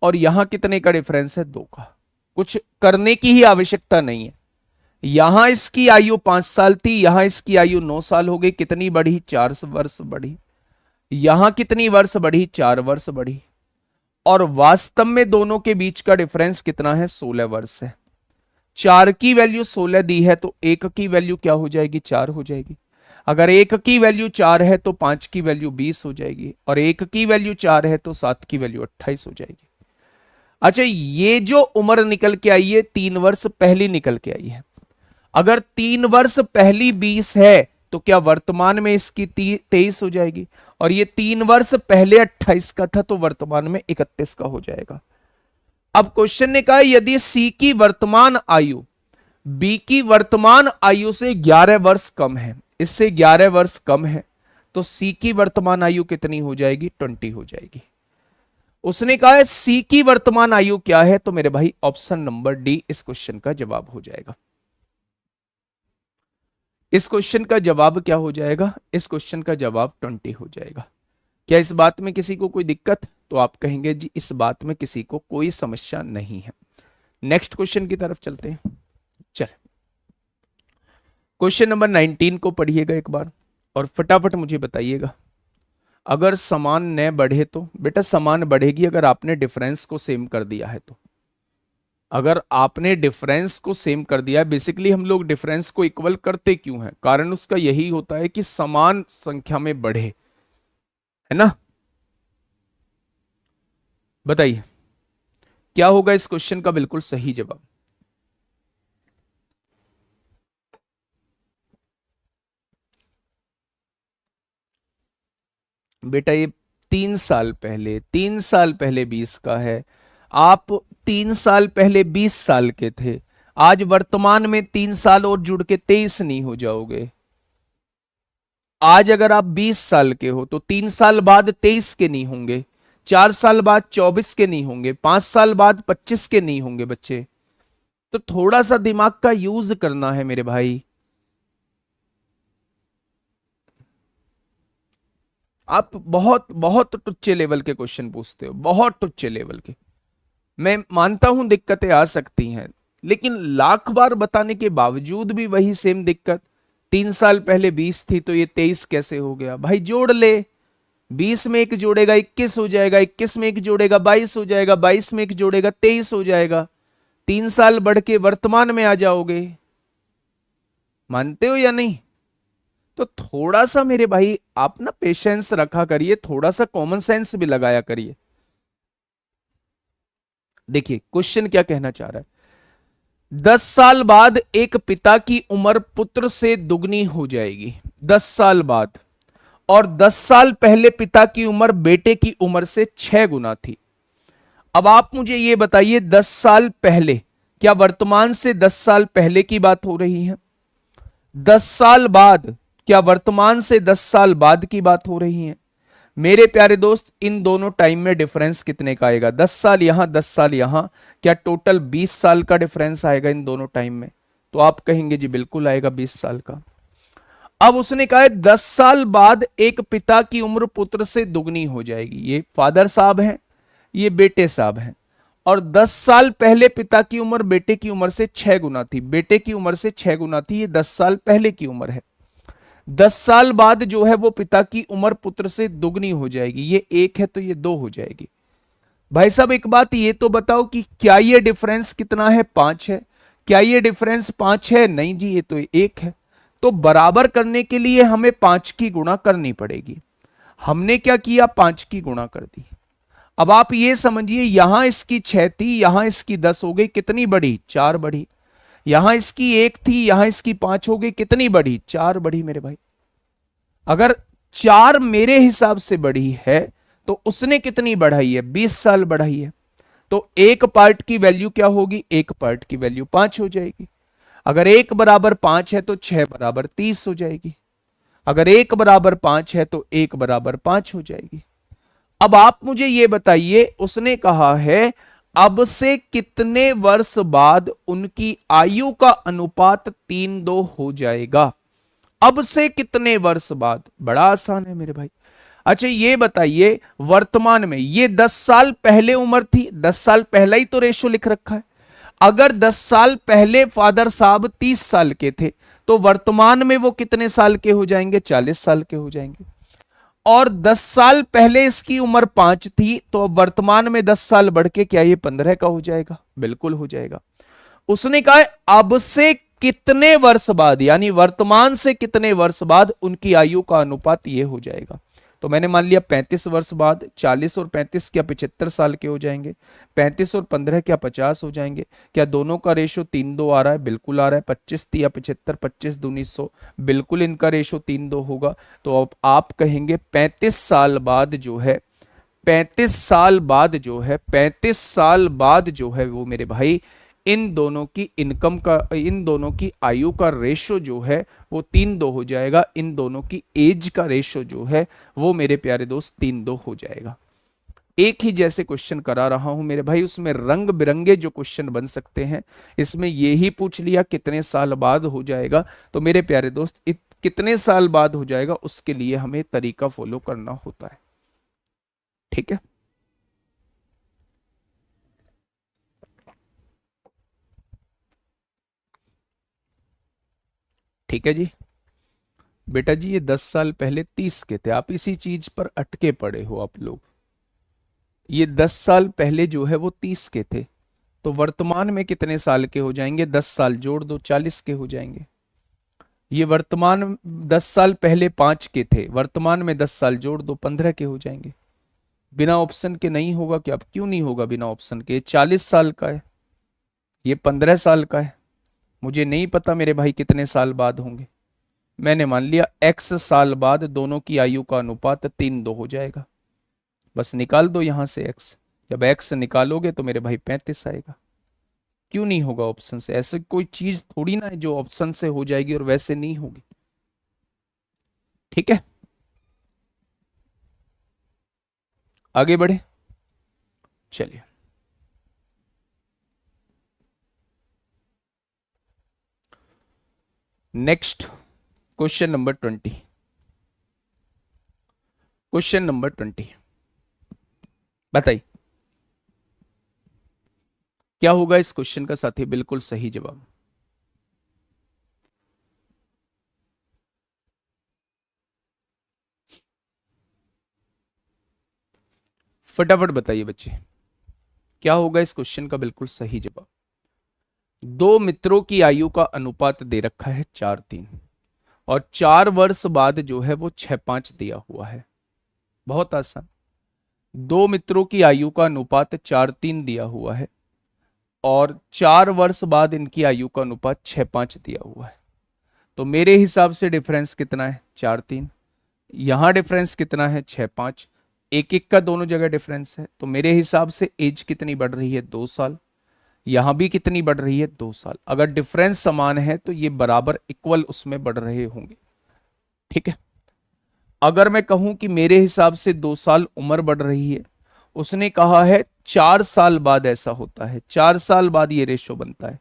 और यहां कितने का डिफरेंस है? 2 का। कुछ करने की ही आवश्यकता नहीं है। यहां इसकी आयु 5 साल थी, यहां इसकी आयु 9 साल हो गई। कितनी बढ़ी? 4 वर्ष बढ़ी। यहां कितनी वर्ष बढ़ी? 4 वर्ष बढ़ी। और वास्तव में दोनों के बीच का डिफरेंस कितना है? 16 वर्ष है। 4 की वैल्यू 16 दी है तो 1 की वैल्यू क्या हो जाएगी? 4 हो जाएगी। अगर 1 की वैल्यू 4 है तो 5 की वैल्यू 20 हो जाएगी, और 1 की वैल्यू 4 है तो 7 की वैल्यू 28 हो जाएगी। अच्छा, ये जो उम्र निकल के आई है 3 वर्ष पहली निकल के आई है। अगर 3 वर्ष पहली 20 है तो क्या वर्तमान में इसकी 23 हो जाएगी? और ये 3 वर्ष पहले 28 का था तो वर्तमान में 31 का हो जाएगा। अब क्वेश्चन ने कहा यदि सी की वर्तमान आयु बी की वर्तमान आयु से 11 वर्ष कम है, इससे 11 वर्ष कम है, तो सी की वर्तमान आयु कितनी हो जाएगी? 20 हो जाएगी। उसने कहा है सी की वर्तमान आयु क्या है? तो मेरे भाई ऑप्शन नंबर डी इस क्वेश्चन का जवाब हो जाएगा। इस क्वेश्चन का जवाब क्या हो जाएगा? इस क्वेश्चन का जवाब 20 हो जाएगा। क्या इस बात में किसी को कोई दिक्कत? तो आप कहेंगे जी इस बात में किसी को कोई समस्या नहीं है। नेक्स्ट क्वेश्चन की तरफ चलते हैं। चल क्वेश्चन नंबर 19 को पढ़िएगा एक बार और फटाफट मुझे बताइएगा। अगर समान न बढ़े तो बेटा समान बढ़ेगी अगर आपने डिफरेंस को सेम कर दिया है तो। अगर आपने डिफरेंस को सेम कर दिया है, बेसिकली हम लोग डिफरेंस को इक्वल करते क्यों हैं? कारण उसका यही होता है कि समान संख्या में बढ़े, है ना। बताइए क्या होगा इस क्वेश्चन का बिल्कुल सही जवाब? बेटा ये 3 साल पहले 20 का है। आप 3 साल पहले 20 साल के थे, आज वर्तमान में 3 साल और जुड़ के 23 नहीं हो जाओगे? आज अगर आप 20 साल के हो तो 3 साल बाद 23 के नहीं होंगे, 4 साल बाद 24 के नहीं होंगे, 5 साल बाद 25 के नहीं होंगे बच्चे। तो थोड़ा सा दिमाग का यूज करना है मेरे भाई। आप बहुत बहुत टुच्चे लेवल के क्वेश्चन पूछते हो, बहुत टुच्चे लेवल के। मैं मानता हूं दिक्कतें आ सकती हैं, लेकिन लाख बार बताने के बावजूद भी वही सेम दिक्कत। 3 साल पहले 20 थी तो ये 23 कैसे हो गया? भाई जोड़ ले, 20 में 1 जोड़ेगा 21 हो जाएगा, 21 में 1 जोड़ेगा 22 हो जाएगा, 22 में 1 जोड़ेगा 23 हो जाएगा। 3 साल बढ़ के वर्तमान में आ जाओगे। मानते हो या नहीं? तो थोड़ा सा मेरे भाई आप ना पेशेंस रखा करिए, थोड़ा सा कॉमन सेंस भी लगाया करिए। देखिए क्वेश्चन क्या कहना चाह रहा है, 10 साल बाद एक पिता की उम्र पुत्र से दुगनी हो जाएगी, 10 साल बाद। और 10 साल पहले पिता की उम्र बेटे की उम्र से 6 गुना थी। अब आप मुझे यह बताइए, 10 साल पहले, क्या वर्तमान से 10 साल पहले की बात हो रही है? 10 साल बाद, क्या वर्तमान से 10 साल बाद की बात हो रही है? मेरे प्यारे दोस्त, इन दोनों टाइम में डिफरेंस कितने का आएगा? 10 साल यहां, 10 साल यहां, क्या टोटल 20 साल का डिफरेंस आएगा इन दोनों टाइम में? तो आप कहेंगे जी बिल्कुल आएगा 20 साल का। अब उसने कहा है 10 साल बाद एक पिता की उम्र पुत्र से दुगनी हो जाएगी। ये फादर साहब हैं, ये बेटे साहब हैं। और 10 साल पहले पिता की उम्र बेटे की उम्र से 6 गुना थी, बेटे की उम्र से 6 गुना थी। ये 10 साल पहले की उम्र है। 10 साल बाद जो है वो पिता की उम्र पुत्र से दुगनी हो जाएगी। ये 1 है तो ये 2 हो जाएगी। भाई साहब एक बात ये तो बताओ कि क्या ये डिफरेंस कितना है? 5 है। क्या ये डिफरेंस 5 है? नहीं जी, ये तो 1 है। तो बराबर करने के लिए हमें 5 की गुणा करनी पड़ेगी। हमने क्या किया? 5 की गुणा कर दी। अब आप ये समझिए, यहां इसकी 6 थी, यहां इसकी 10 हो गई, कितनी बढ़ी? 4 बढ़ी। यहां इसकी 1 थी, यहां इसकी 5 हो गई, कितनी बढ़ी? 4 बढ़ी मेरे भाई। अगर 4 मेरे हिसाब से बढ़ी है तो उसने कितनी बढ़ाई है? 20 साल बढ़ाई है। तो एक पार्ट की वैल्यू क्या होगी? एक पार्ट की वैल्यू 5 हो जाएगी। अगर 1 बराबर 5 है तो 6 बराबर 30 हो जाएगी। अगर 1 बराबर 5 है तो 1 बराबर 5 हो जाएगी। अब आप मुझे यह बताइए, उसने कहा है अब से कितने वर्ष बाद उनकी आयु का अनुपात 3:2 हो जाएगा? अब से कितने वर्ष बाद? बड़ा आसान है मेरे भाई। अच्छा ये बताइए, वर्तमान में ये 10 साल पहले उम्र थी, 10 साल पहला ही तो रेशो लिख रखा है। अगर 10 साल पहले फादर साहब 30 साल के थे तो वर्तमान में वो कितने साल के हो जाएंगे? 40 साल के हो जाएंगे। और 10 साल पहले इसकी उम्र 5 थी तो अब वर्तमान में 10 साल बढ़ के क्या ये 15 का हो जाएगा? बिल्कुल हो जाएगा। उसने कहा है अब से कितने वर्ष बाद, यानी वर्तमान से कितने वर्ष बाद उनकी आयु का अनुपात ये हो जाएगा। तो मैंने मान लिया 35 वर्ष बाद। 40 और 35 क्या 75 साल के हो जाएंगे? 35 और 15 क्या 50 हो जाएंगे? क्या दोनों का रेशो 3:2 आ रहा है? बिल्कुल आ रहा है। 25 या 75, 25 दूनी 100, बिल्कुल इनका रेशो 3:2 होगा। तो अब आप कहेंगे 35 साल बाद जो है, 35 साल बाद जो है, 35 साल बाद जो है वो मेरे भाई इन दोनों की इनकम का, इन दोनों की आयु का रेशो जो है वो 3:2 हो जाएगा। इन दोनों की एज का रेशो जो है वो मेरे प्यारे दोस्त 3:2 हो जाएगा। एक ही जैसे क्वेश्चन करा रहा हूं मेरे भाई, उसमें रंग बिरंगे जो क्वेश्चन बन सकते हैं। इसमें ये ही पूछ लिया कितने साल बाद हो जाएगा, तो मेरे प्यारे दोस्त कितने साल बाद हो जाएगा उसके लिए हमें तरीका फॉलो करना होता है। ठीक है, ठीक है जी। बेटा जी ये 10 साल पहले 30 के थे, आप इसी चीज पर अटके पड़े हो आप लोग। ये 10 साल पहले जो है वो 30 के थे, तो वर्तमान में कितने साल के हो जाएंगे? 10 साल जोड़ दो, 40 के हो जाएंगे। ये वर्तमान 10 साल पहले 5 के थे, वर्तमान में 10 साल जोड़ दो, 15 के हो जाएंगे। बिना ऑप्शन के नहीं होगा क्या? अब क्यों नहीं होगा बिना ऑप्शन के? ये 40 साल का है, ये 15 साल का है। मुझे नहीं पता मेरे भाई कितने साल बाद होंगे। मैंने मान लिया x साल बाद दोनों की आयु का अनुपात 3:2 हो जाएगा। बस निकाल दो यहां से x। जब x निकालोगे तो मेरे भाई 35 आएगा। क्यों नहीं होगा ऑप्शन से? ऐसे कोई चीज थोड़ी ना है जो ऑप्शन से हो जाएगी और वैसे नहीं होगी। ठीक है, आगे बढ़े, चलिए। Next question number 20। Question number 20 बताइए क्या होगा इस क्वेश्चन का साथी? बिल्कुल सही जवाब। फटाफट बताइए बच्चे, क्या होगा इस क्वेश्चन का बिल्कुल सही जवाब? दो मित्रों की आयु का अनुपात दे रखा है 4:3 और 4 वर्ष बाद जो है वो 6:5 दिया हुआ है। बहुत आसान। दो मित्रों की आयु का अनुपात 4:3 दिया हुआ है और 4 वर्ष बाद इनकी आयु का अनुपात 6:5 दिया हुआ है। तो मेरे हिसाब से डिफरेंस कितना है? 4:3। यहां डिफरेंस कितना है? 6:5। एक एक का दोनों जगह डिफरेंस है, तो मेरे हिसाब से एज कितनी बढ़ रही है? 2 साल। यहां भी कितनी बढ़ रही है? 2 साल। अगर डिफरेंस समान है तो ये बराबर इक्वल उसमें बढ़ रहे होंगे। ठीक है। अगर मैं कहूं कि मेरे हिसाब से 2 साल उम्र बढ़ रही है, उसने कहा है 4 साल बाद ऐसा होता है, 4 साल बाद ये रेशो बनता है,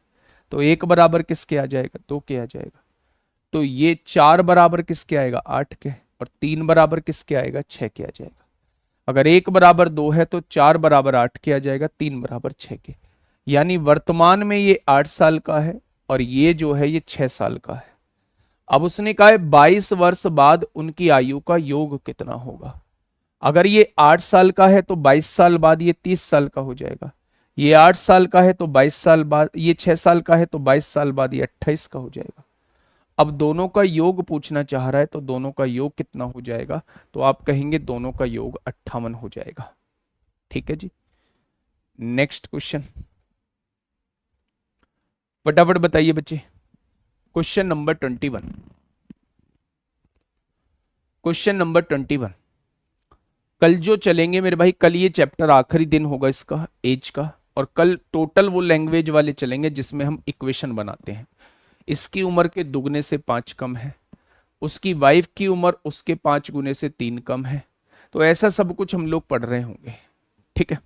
तो एक बराबर किसके आ जाएगा? 2 के आ जाएगा। तो ये 4 बराबर किसके आएगा? 8 के। और 3 बराबर किसके आएगा? 6 के आ जाएगा। अगर 1 बराबर 2 है तो 4 बराबर 8 के आ जाएगा, 3 बराबर 6 के। यानी वर्तमान में ये 8 साल का है और ये जो है ये 6 साल का है। अब उसने कहा है 22 वर्ष बाद उनकी आयु का योग कितना होगा। अगर ये 8 साल का है तो 22 साल बाद ये 30 साल का हो जाएगा। ये 8 साल का है तो 22 साल बाद, ये 6 साल का है तो 22 साल बाद ये 28 का हो जाएगा। अब दोनों का योग पूछना चाह रहा है, तो दोनों का योग कितना हो जाएगा? तो आप कहेंगे दोनों का योग 58 हो जाएगा। ठीक है जी। नेक्स्ट क्वेश्चन फटाफट बताइए बच्चे। Question number 21। Question number 21। कल जो चलेंगे मेरे भाई, कल ये चैप्टर आखिरी दिन होगा इसका एज का, और कल टोटल वो लैंग्वेज वाले चलेंगे जिसमें हम इक्वेशन बनाते हैं। इसकी उम्र के दुगने से 5 कम है, उसकी वाइफ की उम्र उसके 5 गुने से 3 कम है। तो ऐसा सब कुछ हम लोग पढ़ रहे होंगे। ठीक है,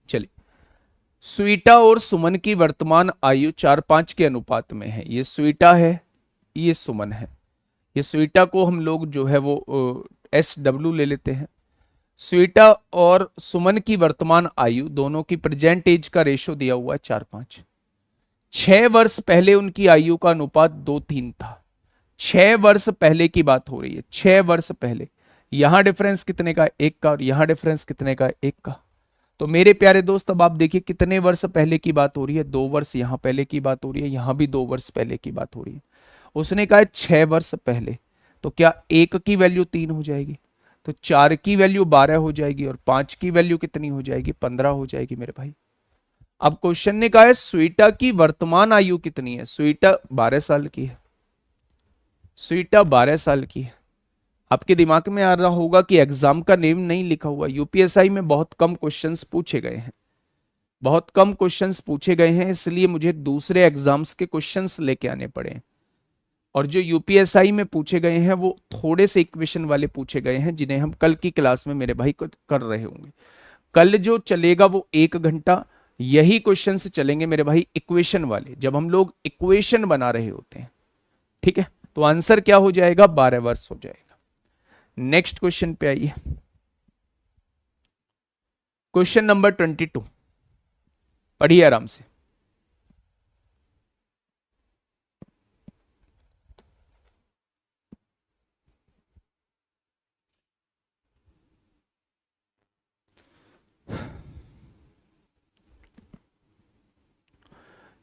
चलिए। स्वीटा और सुमन की वर्तमान आयु 4:5 के अनुपात में है। ये स्वीटा है, ये सुमन है। ये स्वीटा को हम लोग जो है वो SW ले लेते हैं। स्वीटा और सुमन की वर्तमान आयु दोनों की प्रेजेंट एज का रेशो दिया हुआ है 4:5। 6 वर्ष पहले उनकी आयु का अनुपात 2:3 था। 6 वर्ष पहले की बात हो रही है, 6 वर्ष पहले। यहां डिफरेंस कितने का? 1 का। और यहां डिफरेंस कितने का? 1 का। तो मेरे प्यारे दोस्त अब आप देखिए कितने वर्ष पहले की बात हो रही है? 2 वर्ष यहां पहले की बात हो रही है, यहां भी 2 वर्ष पहले की बात हो रही है। उसने कहा 6 वर्ष पहले, तो क्या 1 की वैल्यू 3 हो जाएगी, तो 4 की वैल्यू 12 हो जाएगी, और 5 की वैल्यू कितनी हो जाएगी? 15 हो जाएगी मेरे भाई। अब क्वेश्चन ने कहा है स्वीटा की वर्तमान आयु कितनी है? स्वीटा 12 साल की है। स्वीटा 12 साल की है। आपके दिमाग में आ रहा होगा कि एग्जाम का नेम नहीं लिखा हुआ। यूपीएसआई में बहुत कम क्वेश्चंस पूछे गए हैं, बहुत कम क्वेश्चंस पूछे गए हैं, इसलिए मुझे दूसरे एग्जाम्स के क्वेश्चंस लेके आने पड़े। और जो यूपीएसआई में पूछे गए हैं वो थोड़े से इक्वेशन वाले पूछे गए हैं, जिन्हें हम कल की क्लास में मेरे भाई को कर रहे होंगे। कल जो चलेगा वो 1 घंटा यही क्वेश्चंस चलेंगे मेरे भाई, इक्वेशन वाले, जब हम लोग इक्वेशन बना रहे होते हैं। ठीक है, तो आंसर क्या हो जाएगा? 12 वर्ष हो जाएगा। नेक्स्ट क्वेश्चन पे आइए। क्वेश्चन नंबर 22, पढ़िए आराम से।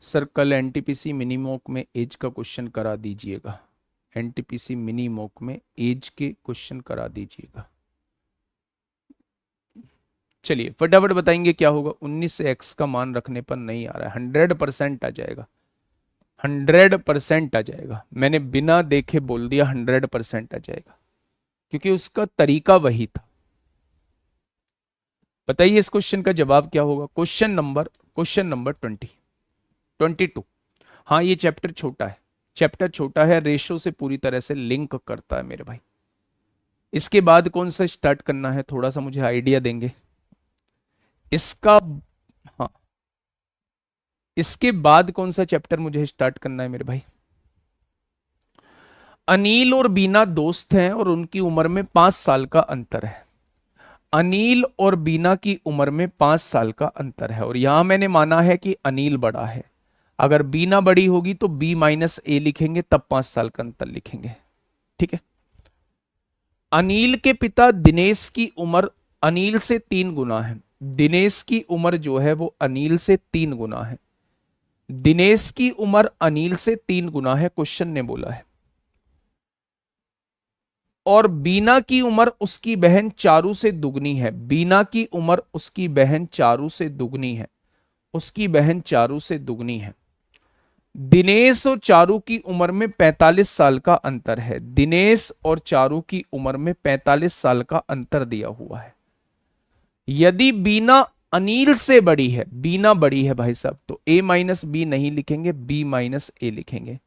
सर कल एनटीपीसी मिनी मॉक में एज का क्वेश्चन करा दीजिएगा। एनटीपीसी मिनी मॉक में एज के क्वेश्चन करा दीजिएगा। चलिए फटाफट बताएंगे क्या होगा। 19 से x का मान रखने पर नहीं आ रहा है, 100% आ जाएगा, 100% आ जाएगा। मैंने बिना देखे बोल दिया 100% आ जाएगा, क्योंकि उसका तरीका वही था। बताइए इस क्वेश्चन का जवाब क्या होगा। Question number 22। हाँ ये चैप्टर छोटा है, चैप्टर छोटा है, रेशो से पूरी तरह से लिंक करता है मेरे भाई। इसके बाद कौन सा स्टार्ट करना है, थोड़ा सा मुझे आइडिया देंगे इसका। हाँ इसके बाद कौन सा चैप्टर मुझे स्टार्ट करना है मेरे भाई। अनिल और बीना दोस्त हैं और उनकी उम्र में 5 साल का अंतर है। अनिल और बीना की उम्र में 5 साल का अंतर है, और यहां मैंने माना है कि अनिल बड़ा है। अगर बीना बड़ी होगी तो B-A लिखेंगे, तब 5 साल का अंतर लिखेंगे। ठीक है। अनिल के पिता दिनेश की उम्र अनिल से 3 गुना है। दिनेश की उम्र जो है वो अनिल से 3 गुना है। दिनेश की उम्र अनिल से 3 गुना है, क्वेश्चन ने बोला है। और बीना की उम्र उसकी बहन चारू से दुगनी है। बीना की उम्र उसकी बहन चारू से दुगनी है। उसकी बहन चारू से दुगनी है। दिनेश और चारू की उम्र में 45 साल का अंतर है। दिनेश और चारू की उम्र में 45 साल का अंतर दिया हुआ है। यदि बीना अनिल से बड़ी है, बीना बड़ी है भाई साहब, तो a माइनस बी नहीं लिखेंगे, b माइनस ए लिखेंगे।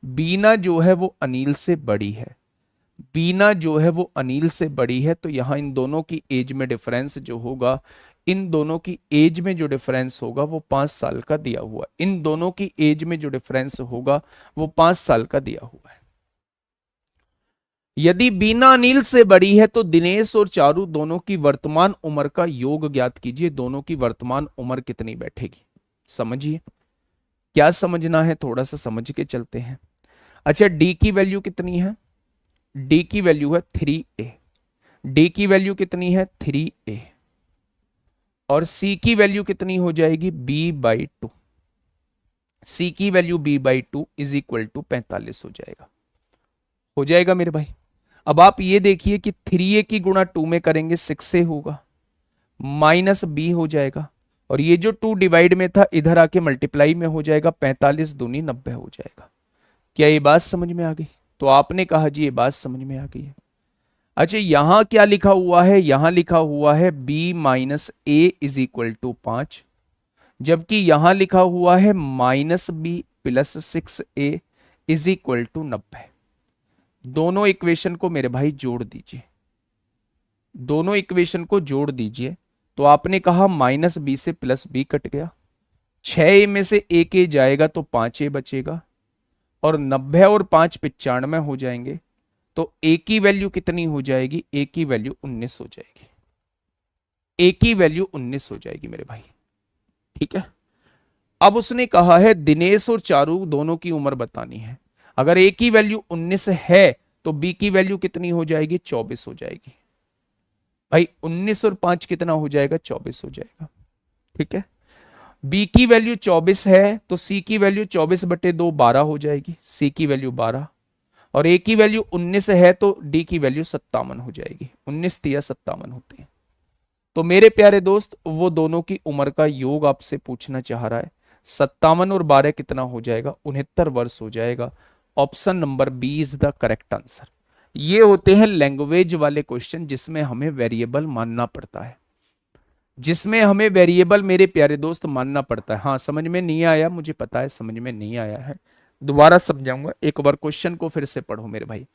बीना जो है वो अनिल से बड़ी है। बीना जो है वो अनिल से बड़ी है, तो यहां इन दोनों की एज में डिफरेंस जो होगा, इन दोनों की एज में जो डिफरेंस होगा वो 5 साल का दिया हुआ है। इन दोनों की एज में जो डिफरेंस होगा वो 5 साल का दिया हुआ है। यदि बीना अनिल से बड़ी है तो दिनेश और चारू दोनों की वर्तमान उम्र का योग ज्ञात कीजिए। दोनों की वर्तमान उम्र कितनी बैठेगी, समझिए। क्या समझना है, थोड़ा सा समझ के चलते हैं। अच्छा, डी की वैल्यू कितनी है? डी की वैल्यू है 3a। डी की वैल्यू कितनी है? 3a। और सी की वैल्यू कितनी हो जाएगी? b/2। सी की value b/2 is equal to 45 हो जाएगा। हो जाएगा मेरे भाई। अब आप ये देखिए कि 3a की गुणा 2 में करेंगे 6a होगा, माइनस b हो जाएगा, और ये जो 2 डिवाइड में था इधर आके मल्टीप्लाई में हो जाएगा, 45 दूनी 90 हो जाएगा। क्या ये बात समझ में आ गई? तो आपने कहा जी ये बात समझ में आ गई है। अच्छा, यहां क्या लिखा हुआ है? यहां लिखा हुआ है b minus a is equal to 5, जबकि यहां लिखा हुआ है minus b plus 6a is equal to 90। दोनों इक्वेशन को मेरे भाई जोड़ दीजिए। दोनों इक्वेशन को जोड़ दीजिए, तो आपने कहा माइनस बी से प्लस बी कट गया, 6a में से एक ए जाएगा तो 5a बचेगा, और 90 और 5 95 हो जाएंगे, तो a की वैल्यू कितनी हो जाएगी? a की वैल्यू 19 हो जाएगी। a की वैल्यू 19 हो जाएगी मेरे भाई, ठीक है। अब उसने कहा है दिनेश और चारू दोनों की उम्र बतानी है। अगर a की वैल्यू 19 है तो b की वैल्यू कितनी हो जाएगी? 24 हो जाएगी। भाई 19 और 5 कितना हो जाएगा? 24 हो जाएगा, ठीक है। b की वैल्यू 24 है तो c की वैल्यू 24/2 12 हो जाएगी, c की वैल्यू 12, और a की वैल्यू 19 है तो d की वैल्यू 57 हो जाएगी। 19 तिया 57 होते हैं। तो मेरे प्यारे दोस्त, वो दोनों की उम्र का योग आपसे पूछना चाह रहा है। 57 और 12 कितना हो जाएगा? 69 वर्ष हो जाएगा। Option number B is the correct answer. ये होते हैं लैंग्वेज वाले क्वेश्चन जिसमें हमें वेरिएबल मानना पड़ता है, जिसमें हमें वेरिएबल मेरे प्यारे दोस्त मानना पड़ता है। हाँ, समझ में नहीं आया, मुझे पता है समझ में नहीं आया है, दोबारा समझाऊंगा। एक बार क्वेश्चन को फिर से पढ़ो मेरे भाई,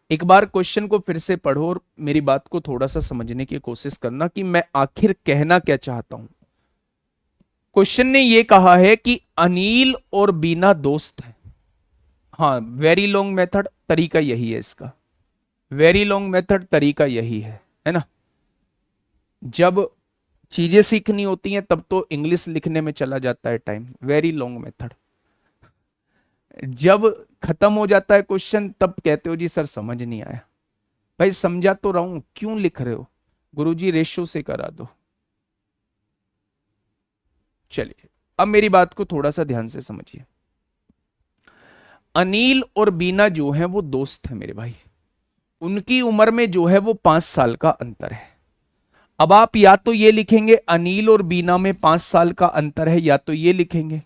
एक बार क्वेश्चन को फिर से पढ़ो और मेरी बात को थोड़ा सा समझने की कोशिश करना कि मैं आखिर कहना क्या चाहता हूं। क्वेश्चन ने ये कहा है कि अनिल और बीना दोस्त हैं। हाँ, वेरी लॉन्ग मेथड तरीका यही है इसका। वेरी लॉन्ग मेथड तरीका यही है ना। जब चीजें सीखनी होती हैं तब तो इंग्लिश लिखने में चला जाता है टाइम, वेरी लॉन्ग मेथड। जब खत्म हो जाता है क्वेश्चन तब कहते हो जी सर समझ नहीं आया। भाई समझा तो रहा हूं, क्यों लिख रहे हो? गुरुजी रेशो से करा दो। चलिए, अब मेरी बात को थोड़ा सा ध्यान से समझिए। अनिल और बीना जो है वो दोस्त है मेरे भाई। उनकी उम्र में जो है वो 5 साल का अंतर है। अब आप या तो ये लिखेंगे अनिल और बीना में 5 साल का अंतर है, या तो ये लिखेंगे,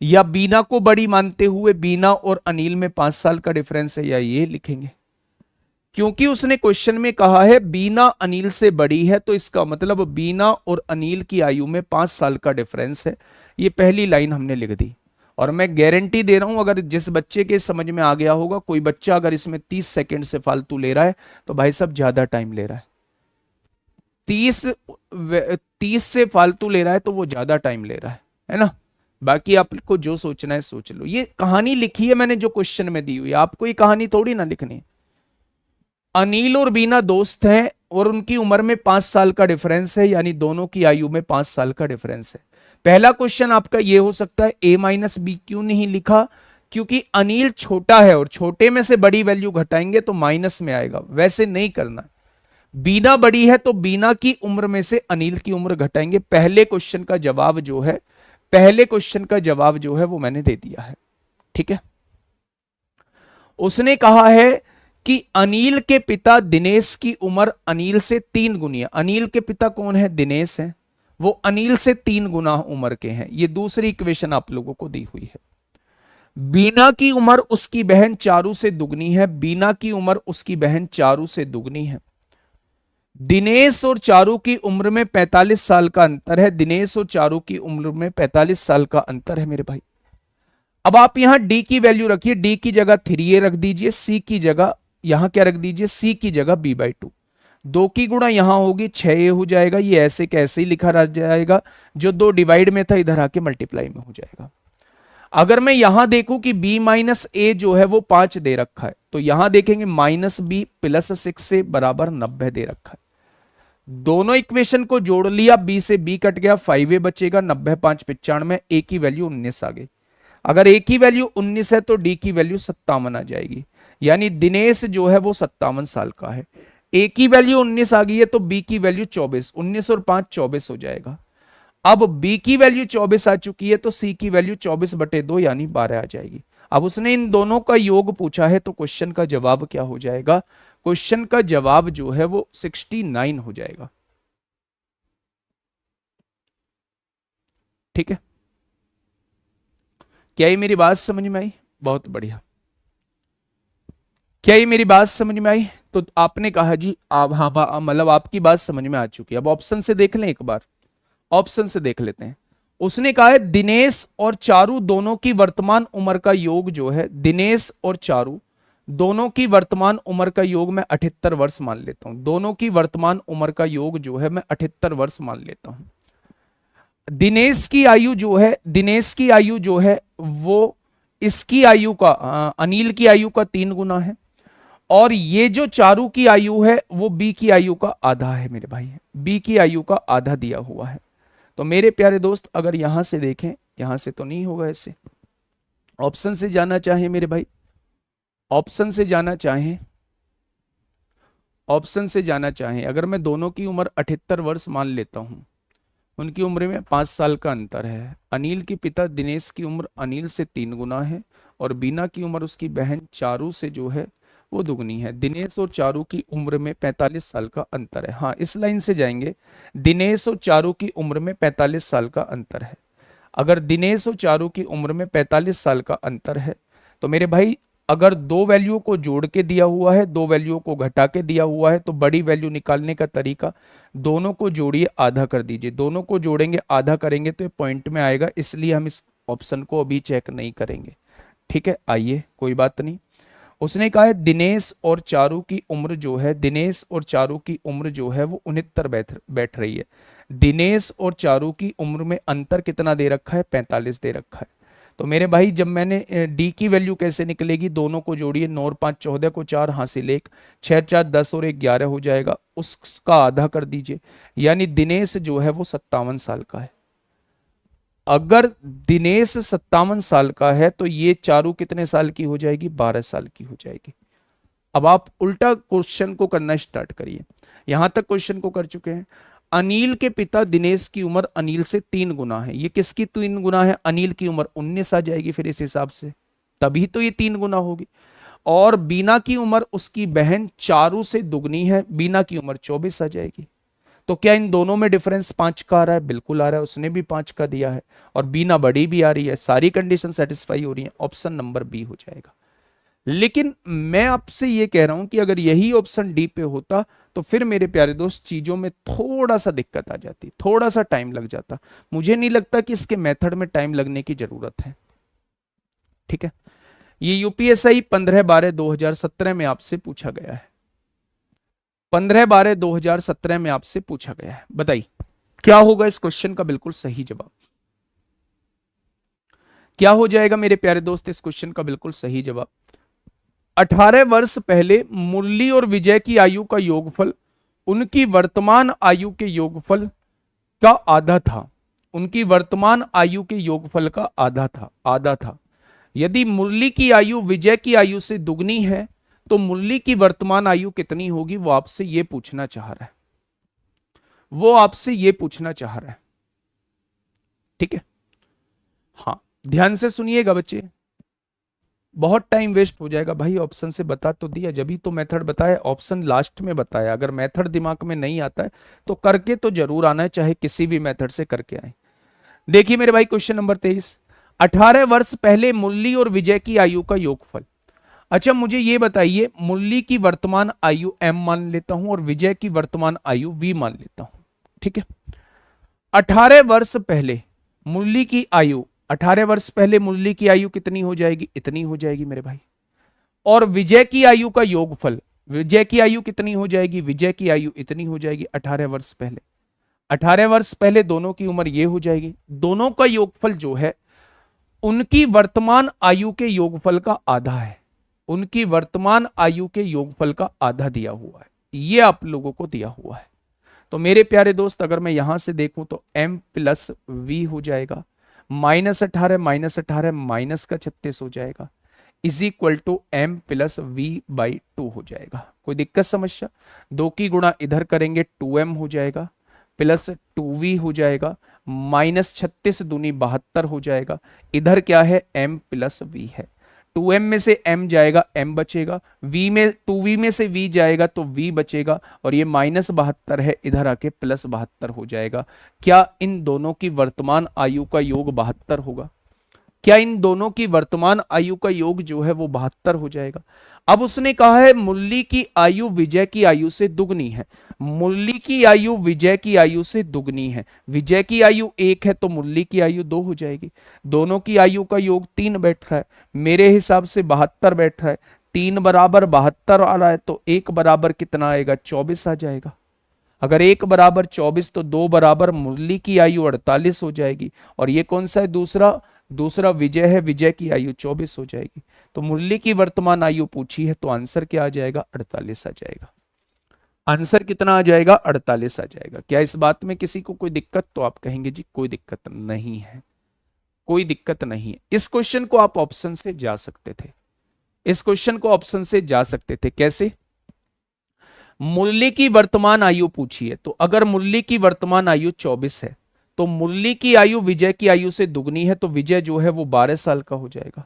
या बीना को बड़ी मानते हुए बीना और अनिल में 5 साल का डिफरेंस है, या ये लिखेंगे। क्योंकि उसने क्वेश्चन में कहा है बीना अनिल से बड़ी है, तो इसका मतलब बीना और अनिल की आयु में 5 साल का डिफरेंस है। ये पहली लाइन हमने लिख दी, और मैं गारंटी दे रहा हूं अगर जिस बच्चे के समझ में आ गया होगा, कोई बच्चा अगर इसमें 30 सेकंड से फालतू ले रहा है तो भाई साहब ज्यादा टाइम ले रहा है। 30 से फालतू ले रहा है तो वो ज्यादा टाइम ले रहा है ना। बाकी आपको जो सोचना है सोच लो। ये कहानी लिखी है मैंने जो क्वेश्चन में दी हुई, आपको ये कहानी थोड़ी ना लिखनी है। अनिल और बीना दोस्त हैं और उनकी उम्र में 5 साल का डिफरेंस है, यानी दोनों की आयु में 5 साल का डिफरेंस है। पहला क्वेश्चन आपका ये हो सकता है a माइनस बी क्यों नहीं लिखा? क्योंकि अनिल छोटा है और छोटे में से बड़ी वैल्यू घटाएंगे तो माइनस में आएगा, वैसे नहीं करना। बीना बड़ी है तो बीना की उम्र में से अनिल की उम्र घटाएंगे। पहले क्वेश्चन का जवाब जो है, पहले क्वेश्चन का जवाब जो है वो मैंने दे दिया है। ठीक है, उसने कहा है कि अनिल के पिता दिनेश की उम्र अनिल से 3 गुनी है। अनिल के पिता कौन है? दिनेश है, वो अनिल से 3 गुना उम्र के हैं। ये दूसरी इक्वेशन आप लोगों को दी हुई है। बीना की उम्र उसकी बहन चारू से दुगनी है। बीना की उम्र उसकी बहन चारू से दुगनी है। दिनेश और चारू की उम्र में 45 साल का अंतर है। दिनेश और चारू की उम्र में 45 साल का अंतर है मेरे भाई। अब आप यहां डी की वैल्यू रखिए, डी की जगह 3a रख दीजिए, सी की जगह यहां क्या रख दीजिए, सी की जगह b/2। 2 की गुणा यहां होगी 6a हो जाएगा। ये ऐसे कैसे ही लिखा रह जाएगा, जो 2 डिवाइड में था इधर आके मल्टीप्लाई में हो जाएगा। अगर मैं यहां देखूं कि b माइनस ए जो है वो 5 दे रखा है, तो यहां देखेंगे -b + 6 से बराबर 90 दे रखा है। दोनों इक्वेशन को जोड़ लिया, b से b कट गया, 5a बचेगा, 90 5 95, a की वैल्यू 19 आ गई। अगर a की वैल्यू 19 है तो d की वैल्यू 57 आ जाएगी, यानी दिनेश जो है वो 57 साल का है। a की वैल्यू 19 आ गई है तो b की वैल्यू 24, 19 और 5 24 हो जाएगा। अब b की वैल्यू 24 आ चुकी है तो c की वैल्यू 24/2 यानी 12 आ जाएगी। अब उसने इन दोनों का योग पूछा है तो क्वेश्चन का जवाब क्या हो जाएगा? क्वेश्चन का जवाब जो है वो 69 हो जाएगा। ठीक है, क्या ये मेरी बात समझ में आई? बहुत बढ़िया। क्या ये मेरी बात समझ में आई? तो आपने कहा जी आप, हाँ मतलब आपकी बात समझ में आ चुकी है। अब ऑप्शन से देख लें एक बार, ऑप्शन से देख लेते हैं। उसने कहा है दिनेश और चारू दोनों की वर्तमान उम्र का योग जो है, दिनेश और चारू दोनों की वर्तमान उम्र का योग मैं 78 वर्ष मान लेता हूं। दोनों की वर्तमान उम्र का योग जो है मैं 78 वर्ष मान लेता हूं। दिनेश की आयु जो है, दिनेश की आयु जो है वो इसकी आयु का, अनिल की आयु का 3 गुना है। और ये जो चारू की आयु है वो बी की आयु का आधा है मेरे भाई, बी की आयु का आधा दिया हुआ है। तो मेरे प्यारे दोस्त अगर यहां से देखें, यहां से तो नहीं होगा ऐसे, ऑप्शन से जाना चाहें मेरे भाई, ऑप्शन से जाना चाहें, ऑप्शन से जाना चाहें, अगर मैं दोनों की उम्र 78 वर्ष मान लेता हूं, उनकी उम्र में 5 साल का अंतर है। अनिल के पिता दिनेश की उम्र अनिल से 3 गुना है और बीना की उम्र उसकी बहन चारू से जो है वो दुगनी है। दिनेश और चारू की उम्र में 45 साल का अंतर है। हाँ, इस लाइन से जाएंगे, दिनेश और चारू की उम्र में 45 साल का अंतर है। अगर दिनेश और चारू की उम्र में 45 साल का अंतर है तो मेरे भाई अगर 2 वैल्यू को जोड़ के दिया हुआ है, 2 वैल्यू को घटा के दिया हुआ है, तो बड़ी वैल्यू निकालने का तरीका, दोनों को जोड़िए आधा कर दीजिए। दोनों को जोड़ेंगे आधा करेंगे तो ये पॉइंट में आएगा, इसलिए हम इस ऑप्शन को अभी चेक नहीं करेंगे। ठीक है, आइए कोई बात नहीं। उसने कहा है दिनेश और चारू की उम्र जो है, दिनेश और चारू की उम्र जो है वो 69 बैठ रही है। दिनेश और चारू की उम्र में अंतर कितना दे रखा है? 45 दे रखा है। तो मेरे भाई जब मैंने डी की वैल्यू कैसे निकलेगी, दोनों को जोड़िए, 9 और 5 14 को 4 हासिल 1, 6 4 10 और 1 11 हो जाएगा, उसका आधा कर दीजिए, यानी दिनेश जो है वो 57 साल का है। अगर दिनेश 57 साल का है तो ये चारू कितने साल की हो जाएगी? 12 साल की हो जाएगी। अब आप उल्टा क्वेश्चन को करना स्टार्ट करिए। यहां तक क्वेश्चन को कर चुके हैं। अनिल के पिता दिनेश की उम्र अनिल से 3 गुना है। ये किसकी 3 गुना है? अनिल की उम्र 19 आ जाएगी फिर इस हिसाब से, तभी तो ये 3 गुना होगी। और बीना की उम्र उसकी बहन चारू से दुगनी है, बीना की उम्र 24 आ जाएगी। तो क्या इन दोनों में डिफरेंस 5 का आ रहा है? बिल्कुल आ रहा है, उसने भी 5 का दिया है और बीना बड़ी भी आ रही है, सारी कंडीशन सेटिस्फाई हो रही है। ऑप्शन नंबर बी हो जाएगा। लेकिन मैं आपसे ये कह रहा हूं कि अगर यही ऑप्शन डी पे होता तो फिर मेरे प्यारे दोस्त चीजों में थोड़ा सा दिक्कत आ जाती, थोड़ा सा टाइम लग जाता। मुझे नहीं लगता कि इसके मेथड में टाइम लगने की जरूरत है। ठीक है, ये यूपीएसआई 15/12/2017 में आपसे पूछा गया है। 15/12/2017 में आपसे पूछा गया है। बताइए क्या होगा इस क्वेश्चन का बिल्कुल सही जवाब? क्या हो जाएगा मेरे प्यारे दोस्त इस क्वेश्चन का बिल्कुल सही जवाब? 18 वर्ष पहले मुरली और विजय की आयु का योगफल उनकी वर्तमान आयु के योगफल का आधा था। उनकी वर्तमान आयु के योगफल का आधा था, आधा था। यदि मुरली की आयु विजय की आयु से दुगनी है तो मुरली की वर्तमान आयु कितनी होगी वो आपसे ये पूछना चाह रहा है, वो आपसे ये पूछना चाह रहा है। ठीक है, हाँ ध्यान से सुनिएगा बच्चे, बहुत टाइम वेस्ट हो जाएगा भाई। ऑप्शन से बता तो दिया, जब ही तो मेथड बताया, ऑप्शन लास्ट में बताया। अगर मेथड दिमाग में नहीं आता है तो करके तो जरूर आना है, चाहे किसी भी मेथड से करके आए। देखिए मेरे भाई क्वेश्चन नंबर 23, 18 वर्ष पहले मुरली और विजय की आयु का योगफल। अच्छा मुझे ये बताइए, मुरली की वर्तमान आयु m मान लेता हूं और विजय की वर्तमान आयु v मान लेता हूं। ठीक है, 18 वर्ष पहले मुरली की आयु, 18 वर्ष पहले मुरली की आयु कितनी हो जाएगी, इतनी हो जाएगी मेरे भाई। और विजय की आयु का योगफल, विजय की आयु कितनी हो जाएगी, विजय की आयु इतनी हो जाएगी 18 वर्ष पहले। 18 वर्ष पहले दोनों की उम्र ये हो जाएगी। दोनों का योगफल जो है उनकी वर्तमान आयु के योगफल का आधा है, उनकी वर्तमान आयु के योगफल का आधा दिया हुआ है, ये आप लोगों को दिया हुआ है। तो मेरे प्यारे दोस्त अगर मैं यहां से देखूं तो m प्लस वी हो जाएगा, -18 -18 माइनस का 36 हो जाएगा, is equal to m plus v by 2 हो जाएगा। कोई दिक्कत समस्या? 2 की गुणा इधर करेंगे 2m हो जाएगा, प्लस 2v हो जाएगा, -36 दूनी 72 हो जाएगा। इधर क्या है, m प्लस वी है। 2m में से m जाएगा, m बचेगा, v में 2v में से v जाएगा तो v बचेगा, और ये -72 है, इधर आके +72 हो जाएगा। क्या इन दोनों की वर्तमान आयु का योग 72 होगा? क्या इन दोनों की वर्तमान आयु का योग जो है वो 72 हो जाएगा? अब उसने कहा है मुरली की आयु विजय की आयु से दुगनी है, मुरली की आयु विजय की आयु से दुगनी है। विजय की आयु 1 है तो मुरली की आयु 2 हो जाएगी। दोनों की आयु का योग 3 बैठ रहा है, मेरे हिसाब से 72 बैठ रहा है। 3 बराबर 72 आ रहा है तो 1 बराबर कितना आएगा, 24 आ जाएगा। अगर 1 बराबर 24 तो 2 बराबर मुरली की आयु 48 हो जाएगी। और ये कौन सा है, दूसरा विजय है, विजय की आयु 24 हो जाएगी। तो मुरली की वर्तमान आयु पूछी है तो आंसर क्या आ जाएगा, 48 आ जाएगा। आंसर कितना आ जाएगा, 48 आ जाएगा। क्या इस बात में किसी को कोई दिक्कत? तो आप कहेंगे जी कोई दिक्कत नहीं है, कोई दिक्कत नहीं है। इस क्वेश्चन को आप ऑप्शन से जा सकते थे, इस क्वेश्चन को ऑप्शन से जा सकते थे। कैसे? मुरली की वर्तमान आयु पूछी है, तो अगर मुरली की वर्तमान आयु 24 है तो मुरली की आयु विजय की आयु से दुगनी है, तो विजय जो है वो 12 साल का हो जाएगा।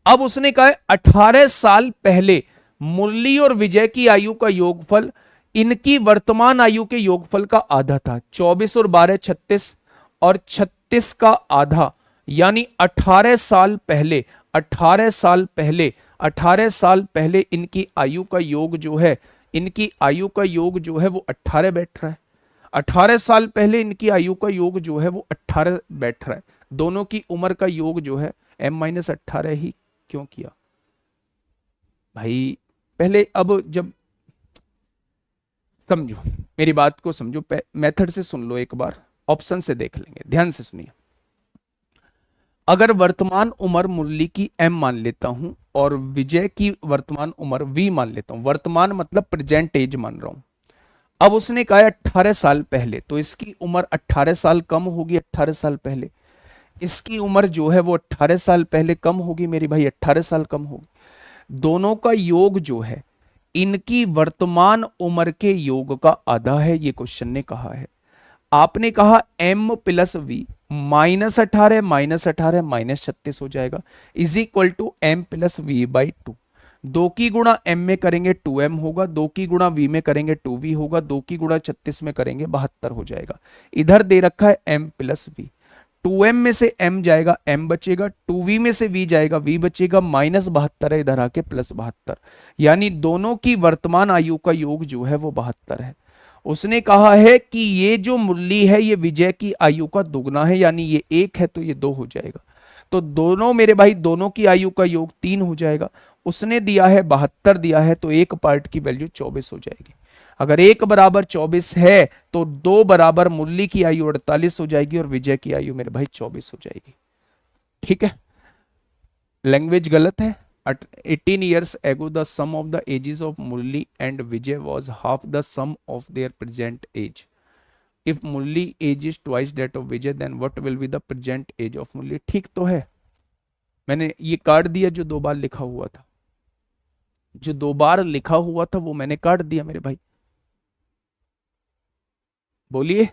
अब उसने कहा है 18 साल पहले मुरली और विजय की आयु का योगफल इनकी वर्तमान आयु के योगफल का आधा था। 24 और 12 36, और 36 का आधा यानी 18 साल पहले, 18 साल पहले, 18 साल पहले इनकी आयु का योग जो है, इनकी आयु का योग जो है वो 18 बैठ रहा है। 18 साल पहले इनकी आयु का योग जो है वो 18 बैठ रहा है। दोनों की उम्र का योग जो है m-18 ही क्यों किया भाई? पहले अब जब समझो, मेरी बात को समझो, मेथड से सुन लो एक बार, ऑप्शन से देख लेंगे, ध्यान से सुनिए। अगर वर्तमान उम्र मुरली की m मान लेता हूं और विजय की वर्तमान उम्र v मान लेता हूं, वर्तमान मतलब प्रेजेंट एज मान रहा हूं। अब उसने कहा 18 साल पहले, तो इसकी उम्र 18 साल कम होगी, 18 साल पहले इसकी उम्र जो है वो 18 साल पहले कम होगी मेरी भाई, 18 साल कम होगी। दोनों का योग जो है इनकी वर्तमान उम्र के योग का आधा है, ये क्वेश्चन ने कहा है। आपने कहा m प्लस वी, -18 -18 -36 हो जाएगा, is equal to m plus v by 2। 2 की गुणा m में करेंगे 2m होगा, 2 की गुणा v में करेंगे 2v होगा, 2 की गुणा 36 में करेंगे 72 हो जाएगा। इधर दे रखा है m प्लस वी, 2m में से m जाएगा, m बचेगा, 2v में से v जाएगा, v बचेगा, -72 है, इधर आके +72, यानी दोनों की वर्तमान आयु का योग जो है वो 72 है। उसने कहा है कि ये जो मुरली है ये विजय की आयु का दुगना है, यानी ये 1 है तो ये 2 हो जाएगा। तो दोनों मेरे भाई, दोनों की आयु का योग 3 हो जाएगा। उसने दिया है 72 दिया है, तो एक पार्ट की वैल्यू 24 हो जाएगी। अगर 1 बराबर 24 है तो 2 बराबर मुरली की आयु 48 हो जाएगी और विजय की आयु मेरे भाई 24 हो जाएगी। ठीक है, लैंग्वेज गलत है। 18 years ago the sum of the ages of Murli and Vijay was half the sum of their present age. If Murli age is twice that of Vijay, then what will be the present age of Murli? ठीक तो है, मैंने ये कार्ड दिया जो 2 बार लिखा हुआ था। जो 2 बार लिखा हुआ था वो मैंने काट दिया मेरे भाई। बोलिए,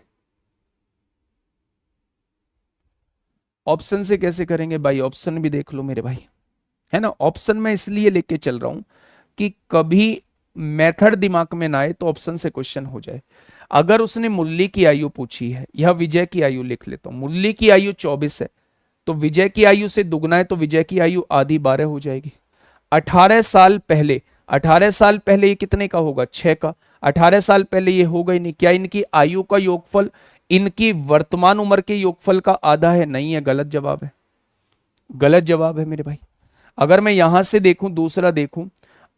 ऑप्शन से कैसे करेंगे भाई? ऑप्शन भी देख लो मेरे भाई, है ना। ऑप्शन में इसलिए लेके चल रहा हूं कि कभी मेथड दिमाग में ना आए तो ऑप्शन से क्वेश्चन हो जाए। अगर उसने मुरली की आयु पूछी है, या विजय की आयु लिख लेता हूं, मुरली की आयु 24 है, तो विजय की आयु से दुगना है, तो विजय की आयु आधी 12 हो जाएगी। 18 साल पहले, 18 साल पहले ये कितने का होगा? 6 का। 18 साल पहले ये होगा ही नहीं। क्या इनकी आयु का योगफल इनकी वर्तमान उम्र के योगफल का आधा है? नहीं है, गलत जवाब है, गलत जवाब है मेरे भाई। अगर मैं यहां से देखूं, दूसरा देखूं,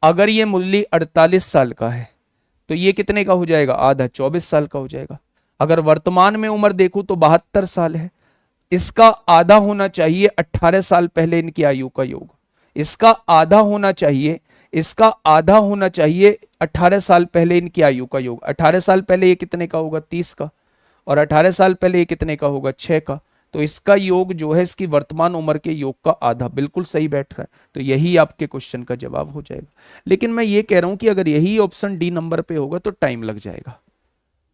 अगर ये मुरली 48 साल का है तो ये कितने का हो जाएगा? आधा, 24 साल का हो जाएगा। अगर वर्तमान में उम्र देखूं तो 72 साल है, इसका आधा होना चाहिए 18 साल पहले इनकी आयु का योग, इसका आधा होना चाहिए, इसका आधा होना चाहिए 18 साल पहले इनकी आयु का योग। 18 साल पहले ये कितने का होगा? 30 का। और 18 साल पहले ये कितने का होगा? 6 का। तो इसका योग जो है इसकी वर्तमान उम्र के योग का आधा, बिल्कुल सही बैठ रहा है। तो यही आपके क्वेश्चन का जवाब हो जाएगा। लेकिन मैं ये कह रहा हूं कि अगर यही ऑप्शन डी नंबर पे होगा तो टाइम लग जाएगा,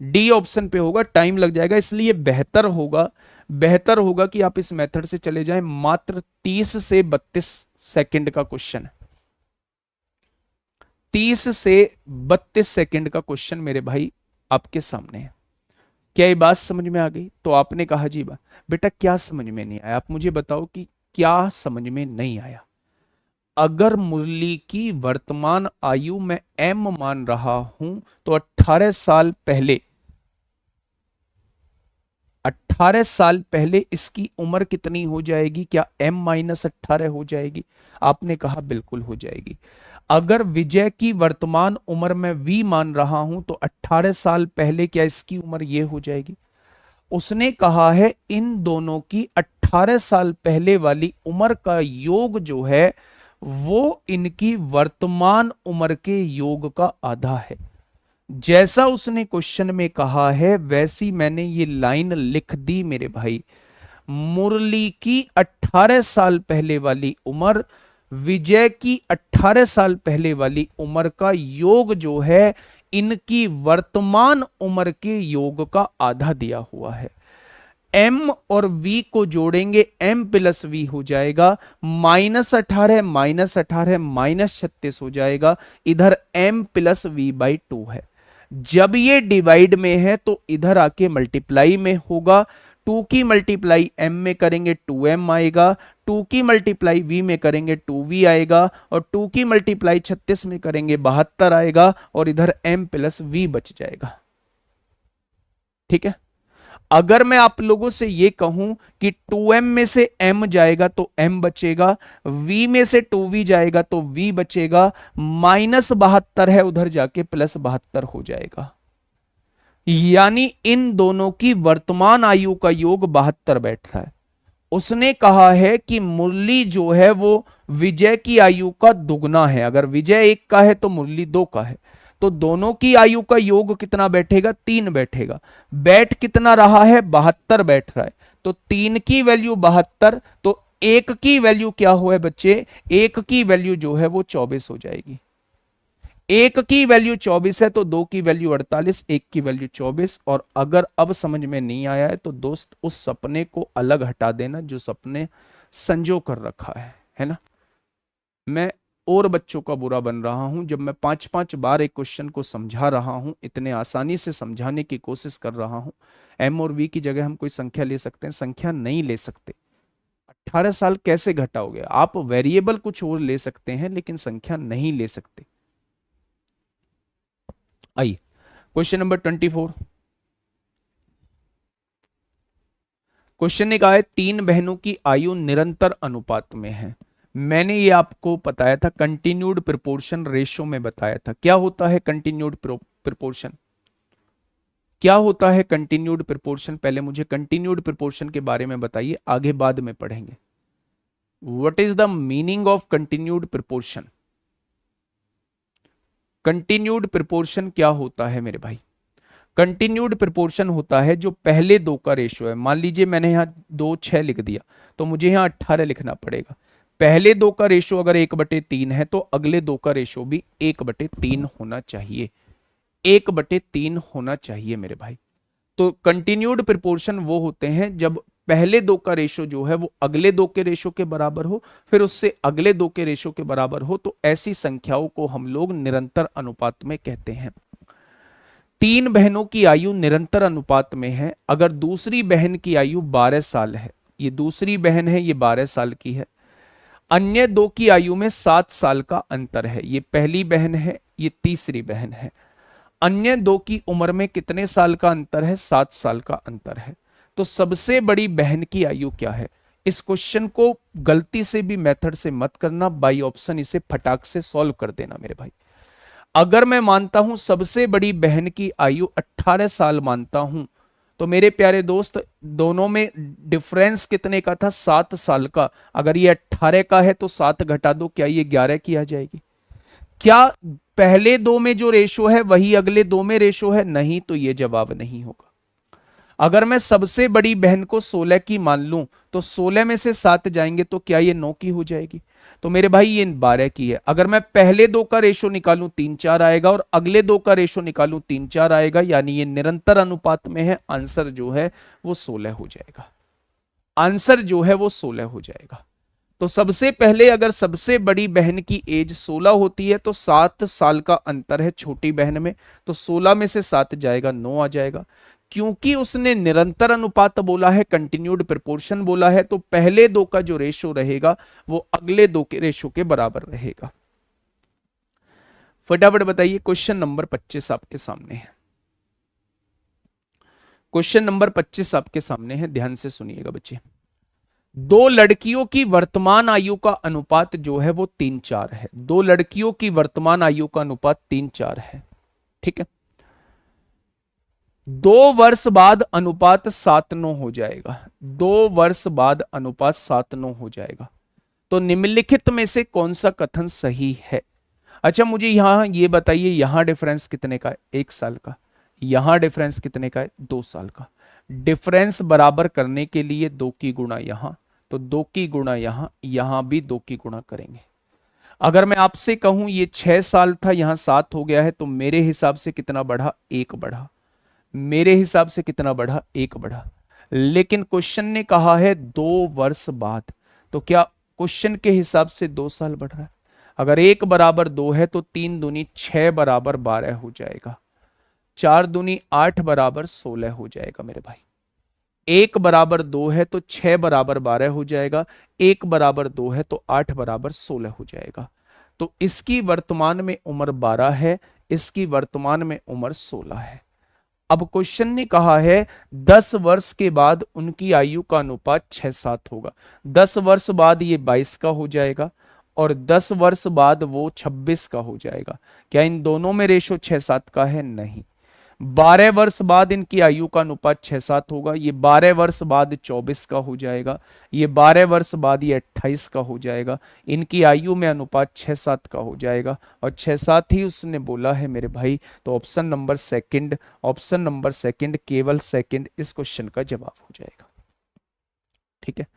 डी ऑप्शन पे होगा टाइम लग जाएगा। इसलिए बेहतर होगा, बेहतर होगा कि आप इस मेथड से चले जाएं। मात्र 30 से 32 सेकंड का क्वेश्चन है, 30 से 32 सेकंड का क्वेश्चन मेरे भाई आपके सामने है। क्या ये बात समझ में आ गई? तो आपने कहा जी बेटा क्या समझ में नहीं आया? आप मुझे बताओ कि क्या समझ में नहीं आया। अगर मुरली की वर्तमान आयु में एम मान रहा हूं तो 18 साल पहले, 18 साल पहले इसकी उम्र कितनी हो जाएगी? क्या M-18 हो जाएगी? आपने कहा बिल्कुल हो जाएगी। अगर विजय की वर्तमान उम्र में V मान रहा हूं तो 18 साल पहले क्या इसकी उम्र ये हो जाएगी? उसने कहा है इन दोनों की 18 साल पहले वाली उम्र का योग जो है वो इनकी वर्तमान उम्र के योग का आधा है। जैसा उसने क्वेश्चन में कहा है वैसी मैंने ये लाइन लिख दी मेरे भाई। मुरली की 18 साल पहले वाली उम्र विजय की 18 साल पहले वाली उम्र का योग जो है इनकी वर्तमान उम्र के योग का आधा दिया हुआ है। m और v को जोड़ेंगे m प्लस वी हो जाएगा, -18 -18 -36 हो जाएगा। इधर m प्लस वी बाई 2 है। जब ये डिवाइड में है तो इधर आके मल्टीप्लाई में होगा। 2 की मल्टीप्लाई m में करेंगे 2m आएगा, 2 की मल्टीप्लाई v में करेंगे 2v आएगा, और 2 की मल्टीप्लाई 36 में करेंगे 72 आएगा, और इधर m प्लस v बच जाएगा। ठीक है। अगर मैं आप लोगों से ये कहूं कि 2m में से m जाएगा तो m बचेगा, v में से 2v जाएगा तो v बचेगा, -72 है उधर जाके +72 हो जाएगा। यानी इन दोनों की वर्तमान आयु का योग 72 बैठ रहा है। उसने कहा है कि मुरली जो है वो विजय की आयु का दुगना है। अगर विजय 1 का है तो मुरली 2 का है, तो दोनों की आयु का योग कितना बैठेगा? 3 बैठेगा। बैठ कितना रहा है? 72 बैठ रहा है। तो 3 की वैल्यू 72, तो 1 की वैल्यू क्या हुआ है बच्चे? 1 की वैल्यू जो है वो 24 हो जाएगी। 1 की वैल्यू 24 है तो 2 की वैल्यू 48, 1 की वैल्यू 24। और अगर अब समझ में नहीं आया है तो दोस्त उस सपने को अलग हटा देना जो सपने संजो कर रखा है ना। मैं और बच्चों का बुरा बन रहा हूं जब मैं 5-5 बार एक क्वेश्चन को समझा रहा हूं, इतने आसानी से समझाने की कोशिश कर रहा हूं। m और v की जगह हम कोई संख्या ले सकते हैं, संख्या नहीं ले सकते। 18 साल कैसे घटाओगे? आप वेरिएबल कुछ और ले सकते हैं लेकिन संख्या नहीं ले सकते। आइए क्वेश्चन नंबर 24। क्वेश्चन ने कहा है 3 बहनों की आयु निरंतर अनुपात में है। मैंने ये आपको बताया था, कंटिन्यूड प्रोपोर्शन रेशो में बताया था। क्या होता है कंटिन्यूड प्रोपोर्शन? क्या होता है कंटिन्यूड प्रोपोर्शन? पहले मुझे कंटिन्यूड प्रोपोर्शन के बारे में बताइए, आगे बाद में पढ़ेंगे। What is the meaning of continued proportion? Continued proportion क्या होता है मेरे भाई? कंटिन्यूड प्रोपोर्शन होता है जो पहले दो का रेशियो है। मान लीजिए मैंने यहां 2 6 लिख दिया तो मुझे यहां 18 लिखना पड़ेगा। पहले दो का रेशो अगर 1/3 है तो अगले दो का रेशो भी 1/3 होना चाहिए, 1/3 होना चाहिए मेरे भाई। तो कंटिन्यूड प्रिपोर्शन वो होते हैं जब पहले दो का रेशो जो है वो अगले दो के रेशो के बराबर हो, फिर उससे अगले दो के रेशो के बराबर हो, तो ऐसी संख्याओं को हम लोग निरंतर अनुपात में कहते हैं। 3 बहनों की आयु निरंतर अनुपात में है अगर दूसरी बहन की आयु 12 साल है, ये दूसरी बहन है, ये 12 साल की है, अन्य दो की आयु में 7 साल का अंतर है, ये पहली बहन है, ये तीसरी बहन है, अन्य दो की उम्र में कितने साल का अंतर है, 7 साल का अंतर है। तो सबसे बड़ी बहन की आयु क्या है? इस क्वेश्चन को गलती से भी मेथड से मत करना, बाई ऑप्शन इसे फटाक से सॉल्व कर देना मेरे भाई। अगर मैं मानता हूं सबसे बड़ी बहन की आयु 18 साल मानता हूं, तो मेरे प्यारे दोस्त दोनों में डिफरेंस कितने का था? 7 साल का। अगर ये 18 का है तो 7 घटा दो, क्या ये 11 की आ जाएगी? क्या पहले दो में जो रेशो है वही अगले दो में रेशो है? नहीं, तो ये जवाब नहीं होगा। अगर मैं सबसे बड़ी बहन को 16 की मान लूं तो 16 में से 7 जाएंगे तो क्या ये 9 की हो जाएगी? तो मेरे भाई ये 12 की है। अगर मैं पहले दो का रेशो निकालूं 3-4 आएगा और अगले दो का रेशो निकालूं 3-4 आएगा, यानी ये निरंतर अनुपात में है। आंसर जो है वो 16 हो जाएगा, आंसर जो है वो 16 हो जाएगा। तो सबसे पहले अगर सबसे बड़ी बहन की एज 16 होती है तो 7 साल का अंतर है छोटी बहन में, तो 16 में से 7 जाएगा, 9 आ जाएगा। क्योंकि उसने निरंतर अनुपात बोला है, कंटिन्यूड प्रोपोर्शन बोला है, तो पहले दो का जो रेशो रहेगा वो अगले दो के रेशो के बराबर रहेगा। फटाफट बताइए, क्वेश्चन नंबर 25 आपके सामने है। क्वेश्चन नंबर 25 आपके सामने है, ध्यान से सुनिएगा बच्चे। दो लड़कियों की वर्तमान आयु का अनुपात जो है वो 3-4 है। दो लड़कियों की वर्तमान आयु का अनुपात 3-4 है, ठीक है। 2 वर्ष बाद अनुपात 7-9 हो जाएगा, 2 वर्ष बाद अनुपात 7-9 हो जाएगा। तो निम्नलिखित में से कौन सा कथन सही है? अच्छा मुझे यहां ये बताइए, यहां डिफरेंस कितने का है? 1 साल का। यहां डिफरेंस कितने का है? 2 साल का। डिफरेंस बराबर करने के लिए 2 की गुणा यहां, तो 2 की गुणा यहां, यहां भी 2 की गुणा करेंगे। अगर मैं आपसे कहूं ये 6 साल था, यहां 7 हो गया है, तो मेरे हिसाब से कितना बढ़ा? 1 बढ़ा। मेरे हिसाब से कितना बढ़ा? 1 बढ़ा। लेकिन क्वेश्चन ने कहा है 2 वर्ष बाद, तो क्या क्वेश्चन के हिसाब से 2 साल बढ़ रहा है? अगर 1 बराबर 2 है तो 3 दूनी 6 बराबर 12 हो जाएगा, 4 दूनी 8 बराबर 16 हो जाएगा मेरे भाई। 1 बराबर 2 है तो 6 बराबर 12 हो जाएगा, 1 बराबर 2 है तो 8 बराबर 16 हो जाएगा। तो इसकी वर्तमान में उम्र 12 है, इसकी वर्तमान में उम्र 16 है। अब क्वेश्चन ने कहा है 10 वर्ष के बाद उनकी आयु का अनुपात 6-7 होगा। 10 वर्ष बाद ये 22 का हो जाएगा और 10 वर्ष बाद वो 26 का हो जाएगा। क्या इन दोनों में रेशो 6-7 का है? नहीं। 12 वर्ष बाद इनकी आयु का अनुपात 6-7 होगा, ये 12 वर्ष बाद 24 का हो जाएगा, ये 12 वर्ष बाद ये 28 का हो जाएगा। इनकी आयु में अनुपात 6-7 का हो जाएगा और 6-7 ही उसने बोला है मेरे भाई। तो option number second, option number second, केवल सेकंड इस क्वेश्चन का जवाब हो जाएगा। ठीक है,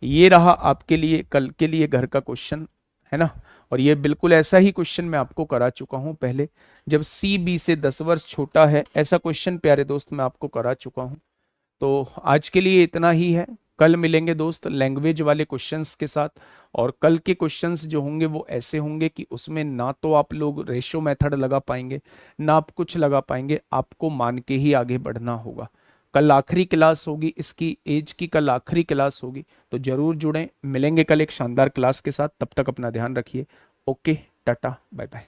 ये रहा आपके लिए कल के लिए घर का क्वेश्चन, है ना। और ये बिल्कुल ऐसा ही क्वेश्चन मैं आपको करा चुका हूं पहले, जब सी बी से 10 वर्ष छोटा है, ऐसा क्वेश्चन प्यारे दोस्त मैं आपको करा चुका हूं। तो आज के लिए इतना ही है, कल मिलेंगे दोस्त लैंग्वेज वाले क्वेश्चंस के साथ। और कल के क्वेश्चंस जो होंगे वो ऐसे होंगे कि उसमें ना तो आप लोग रेशो मेथड लगा पाएंगे, ना आप कुछ लगा पाएंगे, आपको मान के ही आगे बढ़ना होगा। कल आखिरी क्लास होगी, इसकी एज की कल आखिरी क्लास होगी, तो जरूर जुड़ें। मिलेंगे कल एक शानदार क्लास के साथ, तब तक अपना ध्यान रखिए। Okay, tata, bye bye.